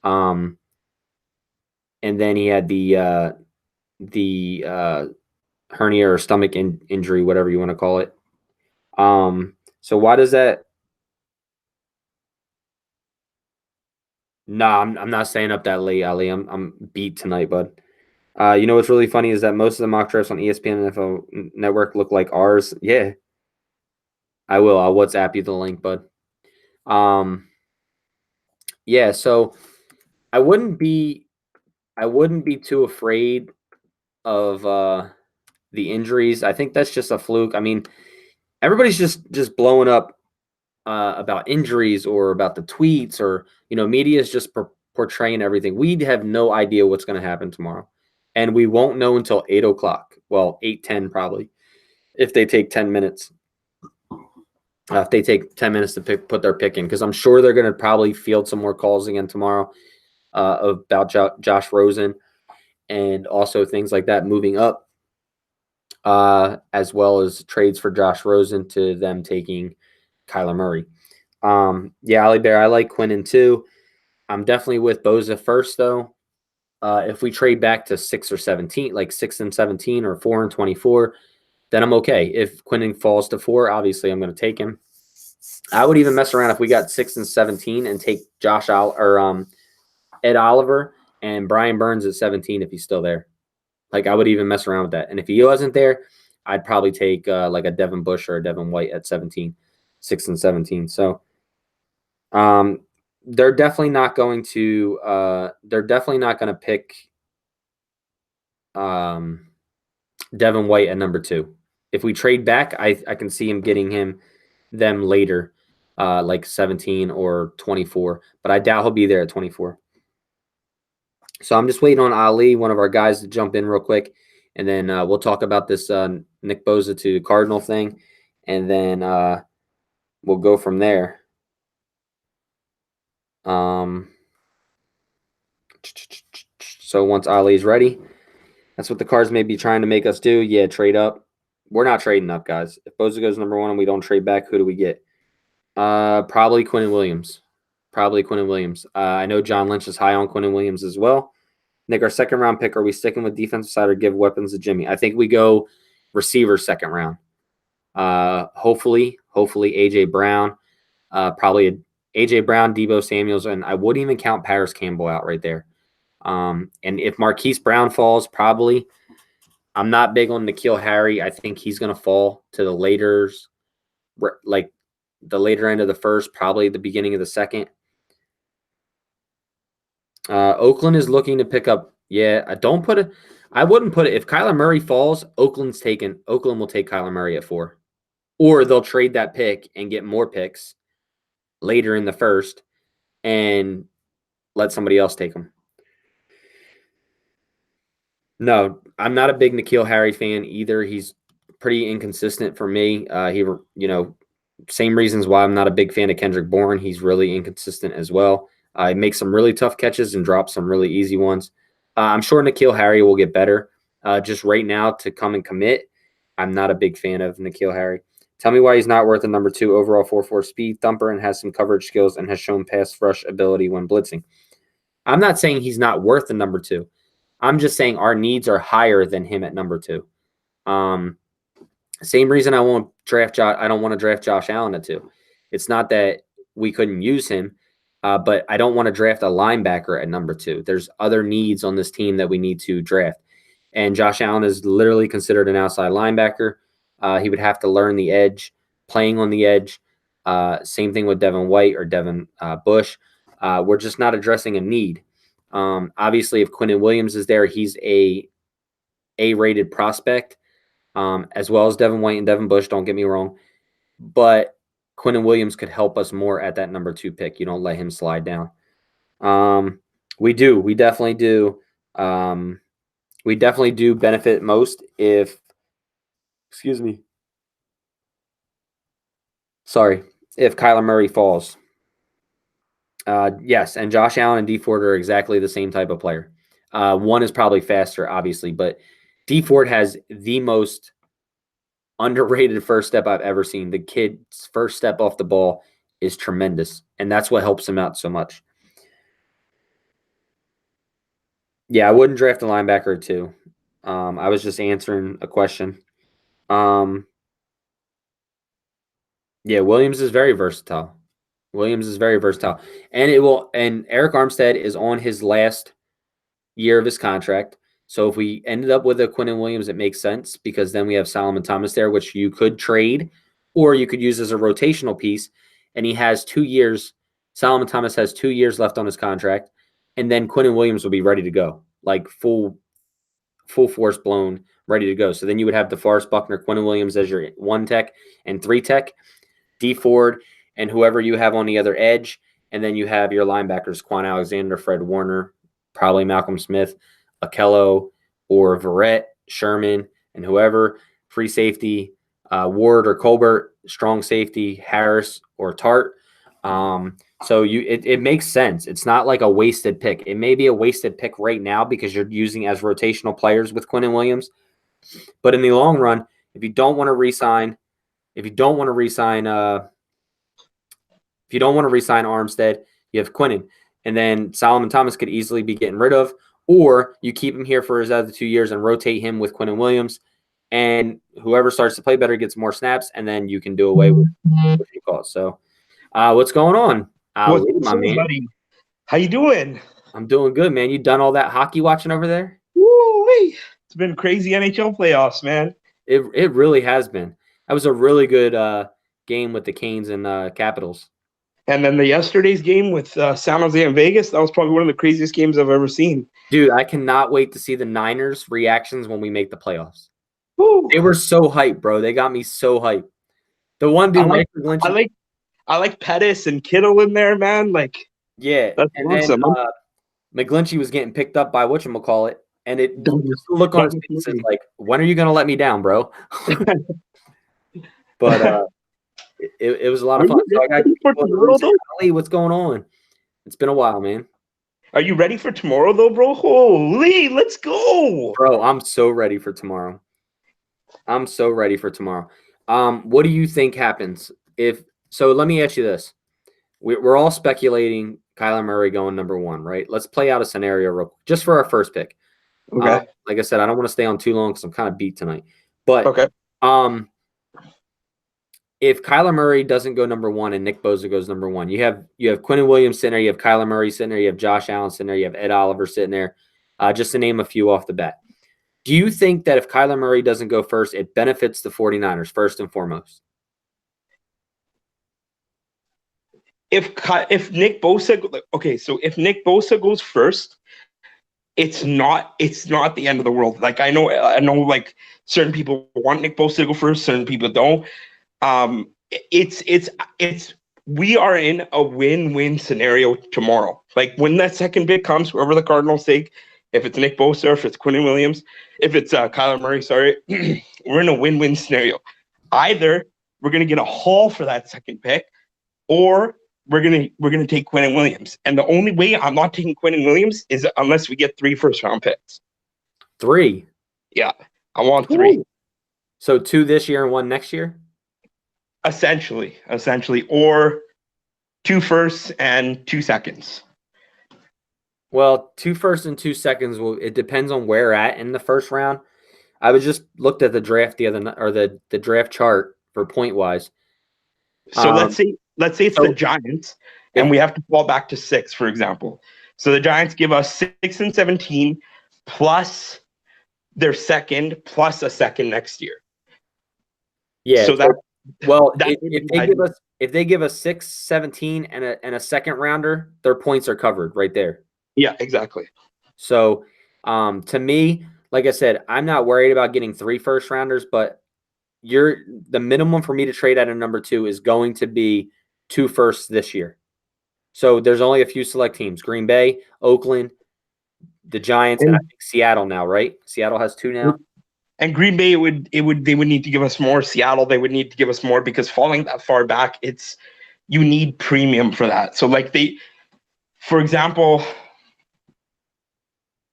And then he had the hernia or stomach injury, whatever you want to call it. So why does that? Nah, I'm not staying up that late, Ali. I'm beat tonight, bud. You know what's really funny is that most of the mock drafts on ESPN and NFL Network look like ours. Yeah, I will. I'll WhatsApp you the link, bud. Yeah. So I wouldn't be too afraid of the injuries. I think that's just a fluke. I mean, everybody's just blowing up about injuries or about the tweets, or media is just portraying everything. We have no idea what's going to happen tomorrow, and we won't know until 8:00. Well, 8:10 probably, if they take 10 minutes. If they take 10 minutes to put their pick in, because I'm sure they're going to probably field some more calls again tomorrow about Josh Rosen, and also things like that moving up, as well as trades for Josh Rosen to them taking Kyler Murray. Yeah, Ali Bear, I like Quinnen too. I'm definitely with Boza first, though. If we trade back to 6 or 17, like 6 and 17 or 4 and 24, then I'm okay. If Quinnen falls to 4, obviously I'm going to take him. I would even mess around if we got 6 and 17 and take Ed Oliver and Brian Burns at 17 if he's still there. Like, I would even mess around with that. And if he wasn't there, I'd probably take like a Devin Bush or a Devin White at 17, 6 and 17. So they're definitely not going to pick Devin White at number 2. If we trade back, I can see him getting them later, like 17 or 24, but I doubt he'll be there at 24. So I'm just waiting on Ali, one of our guys, to jump in real quick, and then we'll talk about this Nick Bosa to Cardinal thing, and then we'll go from there. So once Ali's ready, that's what the cards may be trying to make us do. Yeah, trade up. We're not trading up, guys. If Bosa goes number 1 and we don't trade back, who do we get? Probably Quinnen Williams. I know John Lynch is high on Quinnen Williams as well. Nick, our second round pick, are we sticking with defensive side or give weapons to Jimmy? I think we go receiver second round. Hopefully AJ Brown, probably AJ Brown, Deebo Samuels, and I wouldn't even count Paris Campbell out right there. And if Marquise Brown falls, probably. I'm not big on N'Keal Harry. I think he's going to fall to the later end of the first, probably the beginning of the second. Oakland is looking to pick up. Yeah, I wouldn't put it. If Kyler Murray falls, Oakland will take Kyler Murray at 4. Or they'll trade that pick and get more picks later in the first and let somebody else take them. No, I'm not a big N'Keal Harry fan either. He's pretty inconsistent for me. Same reasons why I'm not a big fan of Kendrick Bourne. He's really inconsistent as well. He makes some really tough catches and drops some really easy ones. I'm sure N'Keal Harry will get better. Just right now to come and commit, I'm not a big fan of N'Keal Harry. Tell me why he's not worth a number 2 overall 4.4 speed thumper and has some coverage skills and has shown pass rush ability when blitzing. I'm not saying he's not worth the number 2. I'm just saying our needs are higher than him at number 2. Same reason I don't want to draft Josh Allen at 2. It's not that we couldn't use him, but I don't want to draft a linebacker at number 2. There's other needs on this team that we need to draft. And Josh Allen is literally considered an outside linebacker. He would have to learn the edge, playing on the edge. Same thing with Devin White or Devin Bush. We're just not addressing a need. Obviously, if Quinnen Williams is there, he's a A-rated prospect, as well as Devin White and Devin Bush. Don't get me wrong, but Quinnen Williams could help us more at that number 2 pick. You don't let him slide down. We definitely do. We definitely do benefit most if Kyler Murray falls. Yes, and Josh Allen and Dee Ford are exactly the same type of player. One is probably faster, obviously, but Dee Ford has the most underrated first step I've ever seen. The kid's first step off the ball is tremendous, and that's what helps him out so much. Yeah, I wouldn't draft a linebacker too. I was just answering a question. Yeah, Williams is very versatile. And Eric Armstead is on his last year of his contract. So if we ended up with a Quinnen Williams, it makes sense because then we have Solomon Thomas there, which you could trade or you could use as a rotational piece. And he has 2 years. Solomon Thomas has 2 years left on his contract. And then Quinnen Williams will be ready to go, like full force blown, ready to go. So then you would have DeForest Buckner, Quinnen Williams as your 1 tech and 3 tech, Dee Ford, and whoever you have on the other edge. And then you have your linebackers, Quan Alexander, Fred Warner, probably Malcolm Smith, Akello, or Verrett, Sherman, and whoever. Free safety, Ward or Colbert. Strong safety, Harris or Tart. So it makes sense. It's not like a wasted pick. It may be a wasted pick right now because you're using as rotational players with Quinnen Williams. But in the long run, if you don't want to re-sign If you don't want to re-sign Armstead, you have Quinnen. And then Solomon Thomas could easily be getting rid of, or you keep him here for his other 2 years and rotate him with Quinnen Williams. And whoever starts to play better gets more snaps, and then you can do away with what you call it. So what's going on? What's Lee, my up, man? buddy? How you doing? I'm doing good, man. You done all that hockey watching over there? Woo-wee. It's been crazy NHL playoffs, man. It really has been. That was a really good game with the Canes and Capitals. And then the yesterday's game with San Jose and Vegas, that was probably one of the craziest games I've ever seen. Dude, I cannot wait to see the Niners' reactions when we make the playoffs. Woo. They were so hyped, bro. They got me so hyped. The one dude, I like Pettis and Kittle in there, man. Like, yeah, that's and awesome. then McGlinchey was getting picked up by whatchamacallit, and it just look on his face is like, when are you gonna let me down, bro? But it was a lot of fun. So I got Lee, what's going on? It's been a while, man. Are you ready for tomorrow, though, bro? Holy, let's go, bro! I'm so ready for tomorrow. What do you think happens if? So let me ask you this: we're all speculating Kyler Murray going number 1, right? Let's play out a scenario real quick, just for our first pick. Okay. Like I said, I don't want to stay on too long because I'm kind of beat tonight. But okay. If Kyler Murray doesn't go number 1 and Nick Bosa goes number 1, you have Quinnen Williams sitting there, you have Kyler Murray sitting there, you have Josh Allen sitting there, you have Ed Oliver sitting there, just to name a few off the bat. Do you think that if Kyler Murray doesn't go first, it benefits the 49ers first and foremost? If Nick Bosa, okay, so if Nick Bosa goes first, it's not the end of the world. Like I know like certain people want Nick Bosa to go first, certain people don't. We are in a win-win scenario tomorrow. Like when that second pick comes, whoever the Cardinals take, if it's Nick Bosa, if it's Quinnen Williams, if it's Kyler Murray, sorry, we're in a win-win scenario. Either we're gonna get a haul for that second pick, or we're gonna take Quinnen Williams. And the only way I'm not taking Quinnen Williams is unless we get 3 first-round picks. 3? Yeah, I want 3. So 2 this year and 1 next year? Essentially, or 2 firsts and 2 seconds. Well, 2 firsts and 2 seconds. It depends on where at in the first round. I was just looked at the draft the draft chart for point wise. So let's say it's the Giants, and we have to fall back to 6, for example. So the Giants give us 6 and 17 plus their second plus a second next year. Yeah. So that. Well, if they give us 6, 17, and a second rounder, their points are covered right there. Yeah, exactly. So, to me, like I said, I'm not worried about getting 3 first rounders, but the minimum for me to trade at a number 2 is going to be 2 firsts this year. So there's only a few select teams: Green Bay, Oakland, the Giants, and I think Seattle now, right? Seattle has 2 now. And Green Bay they would need to give us more. Seattle, they would need to give us more because falling that far back, you need premium for that. So like for example,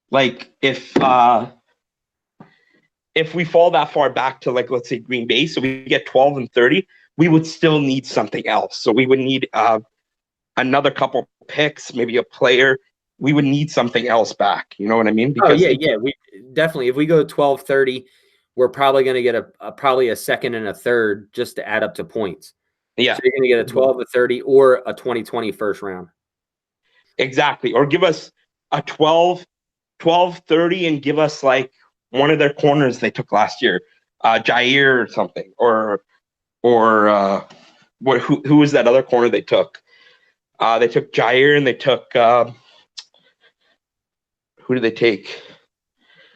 like if we fall that far back to, like, let's say Green Bay, so we get 12 and 30, we would still need something else. So we would need another couple picks, maybe a player. We would need something else back. You know what I mean? Because we definitely, if we go 12-30, we're probably going to get probably a second and a third just to add up to points. Yeah. So you're going to get a 12 or 30 or a 2020 first round. Exactly. Or give us a 12, 30 and give us like one of their corners they took last year, Jair or something, or who was that other corner they took? They took Jair and they took who did they take?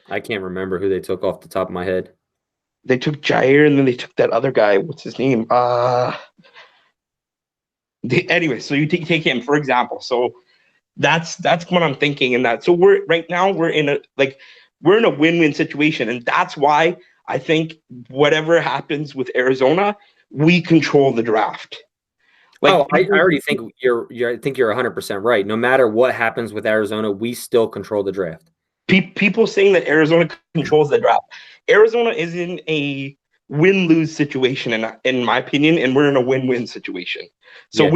I can't remember who they took off the top of my head. They took Jair and then they took that other guy. What's his name? Anyway, so you take him, for example. So that's what I'm thinking in that. So we're in a win-win situation, and that's why I think whatever happens with Arizona, we control the draft. I already think you're 100% right. No matter what happens with Arizona, we still control the draft. People saying that Arizona controls the draft. Arizona is in a win-lose situation in my opinion, and we're in a win-win situation. So Yeah.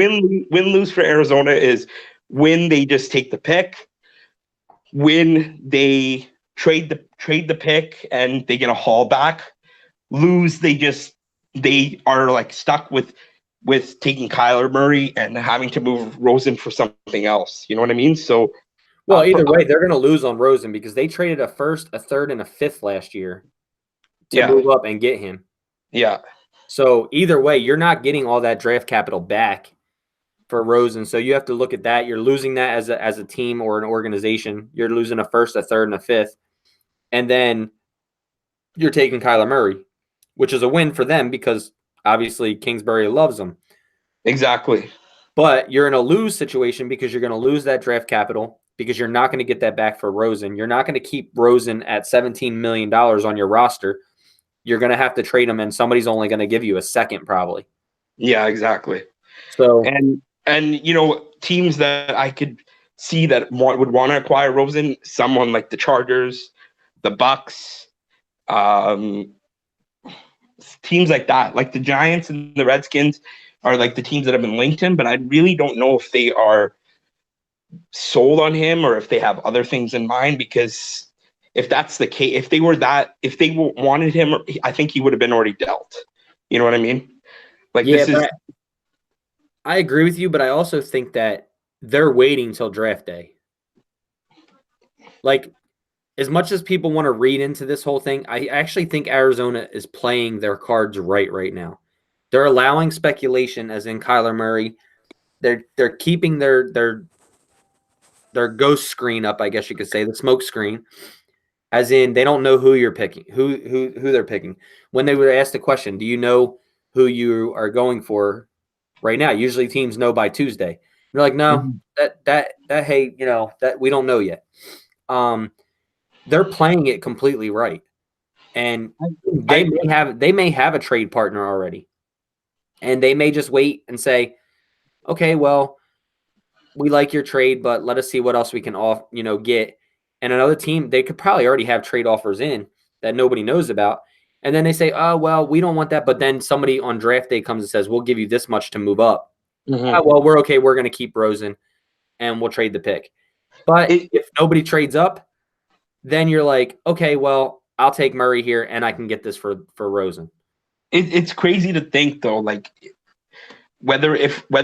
win-lose for Arizona is win they just take the pick, win they trade the pick and they get a haul back, lose they are like stuck with taking Kyler Murray and having to move Rosen for something else. You know what I mean? So Well, either way, they're going to lose on Rosen because they traded a first, a third, and a fifth last year to move up and get him. Yeah. So either way, you're not getting all that draft capital back for Rosen. So you have to look at that. You're losing that as a team or an organization. You're losing a first, a third, and a fifth. And then you're taking Kyler Murray, which is a win for them because obviously Kingsbury loves him. Exactly. But you're in a lose situation because you're going to lose that draft capital because you're not going to get that back for Rosen. You're not going to keep Rosen at $17 million on your roster. You're going to have to trade him, and somebody's only going to give you a second probably. Yeah, exactly. So and you know, teams that I could see that would want to acquire Rosen, someone like the Chargers, the Bucks, teams like that, like the Giants and the Redskins are like the teams that have been linked him, but I really don't know if they are sold on him or if they have other things in mind, because if that's the case, if they wanted him, I think he would have been already dealt. You know what I mean? Like, yeah, I agree with you, but I also think that they're waiting till draft day. Like, as much as people want to read into this whole thing, I actually think Arizona is playing their cards right now. They're allowing speculation, as in Kyler Murray. They're keeping their ghost screen up, I guess you could say, the smoke screen, as in they don't know who you're picking, who they're picking. When they were asked the question, do you know who you are going for right now? Usually teams know by Tuesday. You're like, no, that hey, you know, that we don't know yet. They're playing it completely right. And they may have a trade partner already. And they may just wait and say, okay, well, we like your trade, but let us see what else we can get. And another team, they could probably already have trade offers in that nobody knows about. And then they say, oh, well, we don't want that. But then somebody on draft day comes and says, we'll give you this much to move up. Well, we're okay. We're going to keep Rosen and we'll trade the pick. But if nobody trades up, then you're like, okay, well, I'll take Murray here and I can get this for Rosen. It's crazy to think, though, like whether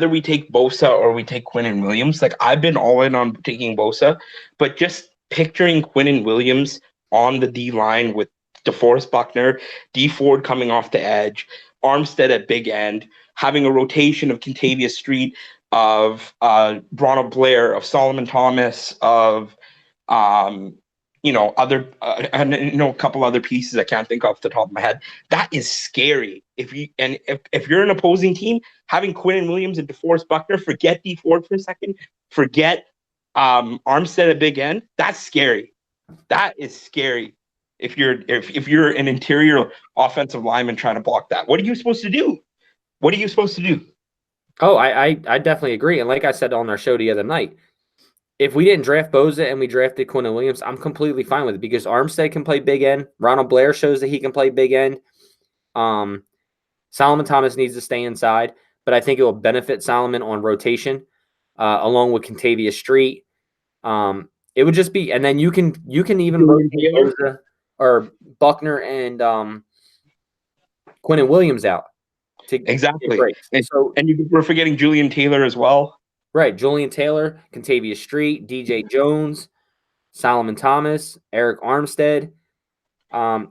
we take Bosa or we take Quinnen Williams, like I've been all in on taking Bosa, but just picturing Quinnen Williams on the D line with DeForest Buckner, D Ford coming off the edge, Armstead at big end, having a rotation of Kentavious Street, of Ronald Blair, of Solomon Thomas, of other a couple other pieces I can't think off the top of my head. That is scary. If you're an opposing team, having Quinnen Williams and DeForest Buckner, forget D Ford for a second, forget Armstead at big end. That's scary. That is scary. If you're an interior offensive lineman trying to block that, what are you supposed to do? Oh, I definitely agree. And like I said on our show the other night, if we didn't draft Bosa and we drafted Quinnen Williams, I'm completely fine with it because Armstead can play big end. Ronald Blair shows that he can play big end. Solomon Thomas needs to stay inside, but I think it will benefit Solomon on rotation, along with Kentavious Street. It would just be, and then you can even rotate Bosa or Buckner and Quinnen Williams out. Exactly. We're forgetting Julian Taylor as well. Right, Julian Taylor, Kentavious Street, DJ Jones, Solomon Thomas, Eric Armstead.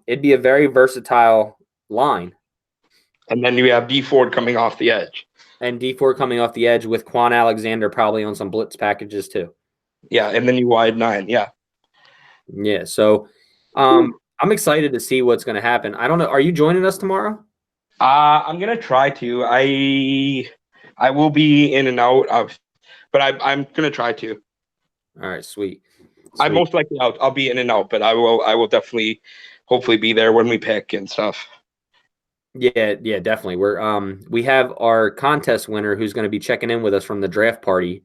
It'd be a very versatile line. And then you have D Ford coming off the edge. And D Ford coming off the edge with Quan Alexander probably on some blitz packages too. Yeah, and then you wide 9. Yeah. Yeah, so I'm excited to see what's going to happen. I don't know. Are you joining us tomorrow? I'm going to try to. I will be in and out of, but I'm going to try to. All right, sweet. I'm most likely out. I'll be in and out, but I will definitely, hopefully, be there when we pick and stuff. Yeah, definitely. We have our contest winner who's going to be checking in with us from the draft party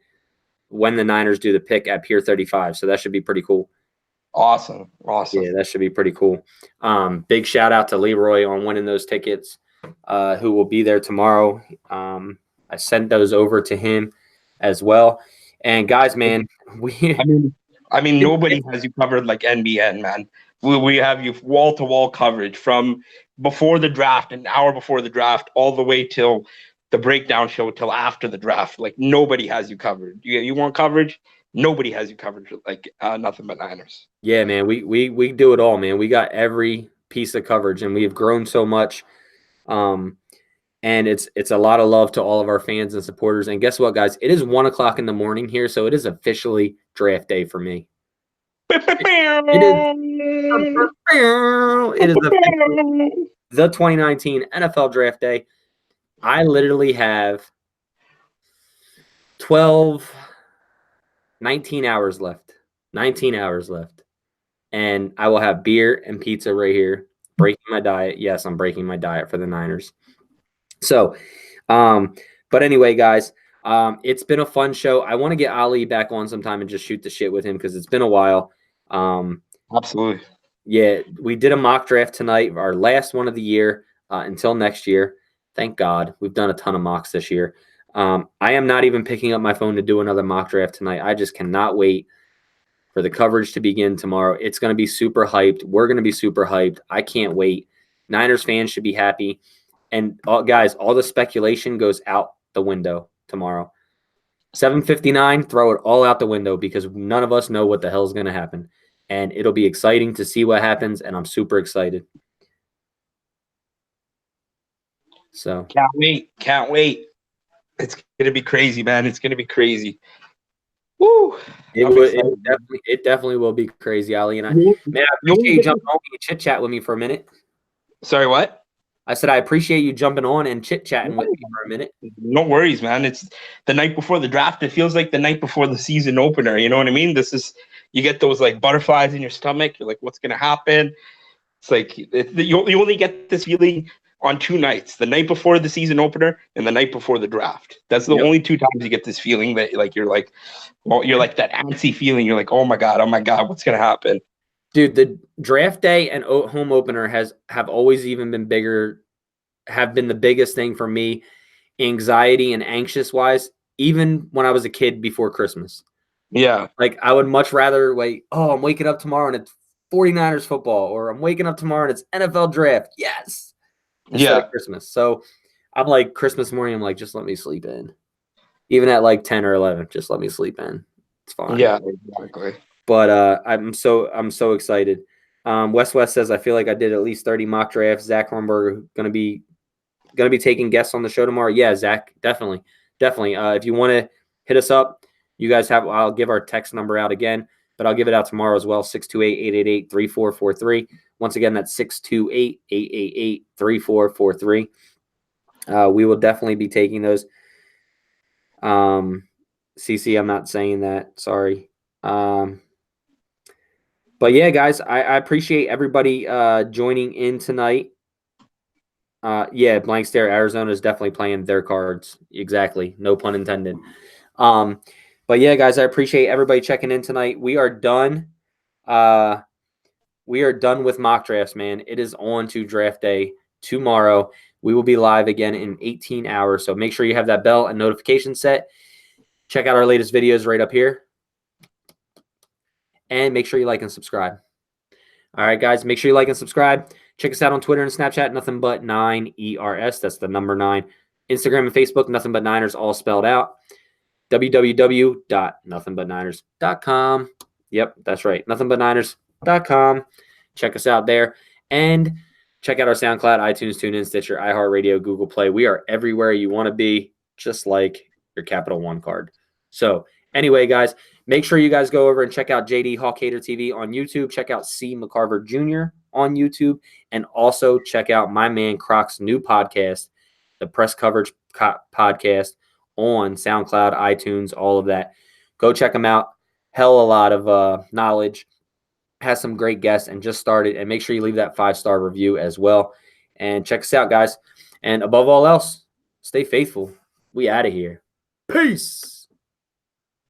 when the Niners do the pick at Pier 35. So that should be pretty cool. Awesome. Yeah, that should be pretty cool. Big shout out to Leroy on winning those tickets, who will be there tomorrow. I sent those over to him as well. And guys, man, I mean, nobody has you covered like NBN, man. We have you wall to wall coverage from before the draft, an hour before the draft, all the way till the breakdown show till after the draft. Like nobody has you covered. You want coverage? Nobody has you covered like Nothing But Niners. Yeah, man, we do it all, man. We got every piece of coverage, and we have grown so much. And it's a lot of love to all of our fans and supporters. And guess what, guys? It is 1 o'clock in the morning here, so it is officially draft day for me. It is the 2019 NFL draft day. I literally have 19 hours left. 19 hours left. And I will have beer and pizza right here. Breaking my diet. Yes, I'm breaking my diet for the Niners. So, but anyway, guys, it's been a fun show. I want to get Ali back on sometime and just shoot the shit with him because it's been a while. Absolutely. Yeah, we did a mock draft tonight, our last one of the year until next year. Thank God. We've done a ton of mocks this year. I am not even picking up my phone to do another mock draft tonight. I just cannot wait for the coverage to begin tomorrow. It's going to be super hyped. We're going to be super hyped. I can't wait. Niners fans should be happy. And guys, all the speculation goes out the window tomorrow. 7:59, throw it all out the window because none of us know what the hell is going to happen. And it'll be exciting to see what happens, and I'm super excited. So can't wait. It's gonna be crazy, man. It's gonna be crazy. Woo! It definitely will be crazy, Ali. And I appreciate you jumping on and chit chat with me for a minute. Sorry, what? I said I appreciate you jumping on and chit chatting with me for a minute. No worries, man. It's the night before the draft. It feels like the night before the season opener. You know what I mean? You get those like butterflies in your stomach. You're like, what's gonna happen? It's like you only get this feeling on 2 nights: the night before the season opener and the night before the draft. That's the only 2 times you get this feeling that like you're like that antsy feeling. You're like, oh my god, what's gonna happen? Dude, the draft day and home opener have always even been bigger, have been the biggest thing for me, anxiety and anxious wise, even when I was a kid before Christmas. Yeah. Like I would much rather wait, I'm waking up tomorrow and it's 49ers football, or I'm waking up tomorrow and it's NFL draft. Yes. Instead of Christmas. So I'm like Christmas morning, I'm like, just let me sleep in. Even at like 10 or 11, just let me sleep in. It's fine. Yeah, exactly. But I'm so excited. West says I feel like I did at least 30 mock drafts. Zach Hornberger gonna be taking guests on the show tomorrow. Yeah, Zach, definitely. If you want to hit us up, you guys I'll give our text number out again, but I'll give it out tomorrow as well. 628-888-3443. Once again, that's 628-888-3443. We will definitely be taking those. CC, I'm not saying that. Sorry. But yeah, guys, I appreciate everybody joining in tonight. Yeah, blank stare. Arizona is definitely playing their cards. Exactly. No pun intended. But yeah, guys, I appreciate everybody checking in tonight. We are done. We are done with mock drafts, man. It is on to draft day tomorrow. We will be live again in 18 hours. So make sure you have that bell and notification set. Check out our latest videos right up here. And make sure you like and subscribe. All right, guys, make sure you like and subscribe. Check us out on Twitter and Snapchat, Nothing But 9ERS. That's the number 9. Instagram and Facebook, Nothing But Niners, all spelled out. www.nothingbutniners.com. Yep, that's right. Nothingbutniners.com. Check us out there. And check out our SoundCloud, iTunes, TuneIn, Stitcher, iHeartRadio, Google Play. We are everywhere you want to be, just like your Capital One card. So anyway, guys, make sure you guys go over and check out JD Hawkhater TV on YouTube. Check out C. McCarver Jr. on YouTube. And also check out my man Croc's new podcast, the Press Coverage Podcast, on SoundCloud, iTunes, all of that. Go check them out. Hell, a lot of knowledge. Has some great guests and just started. And make sure you leave that 5-star review as well. And check us out, guys. And above all else, stay faithful. We out of here. Peace.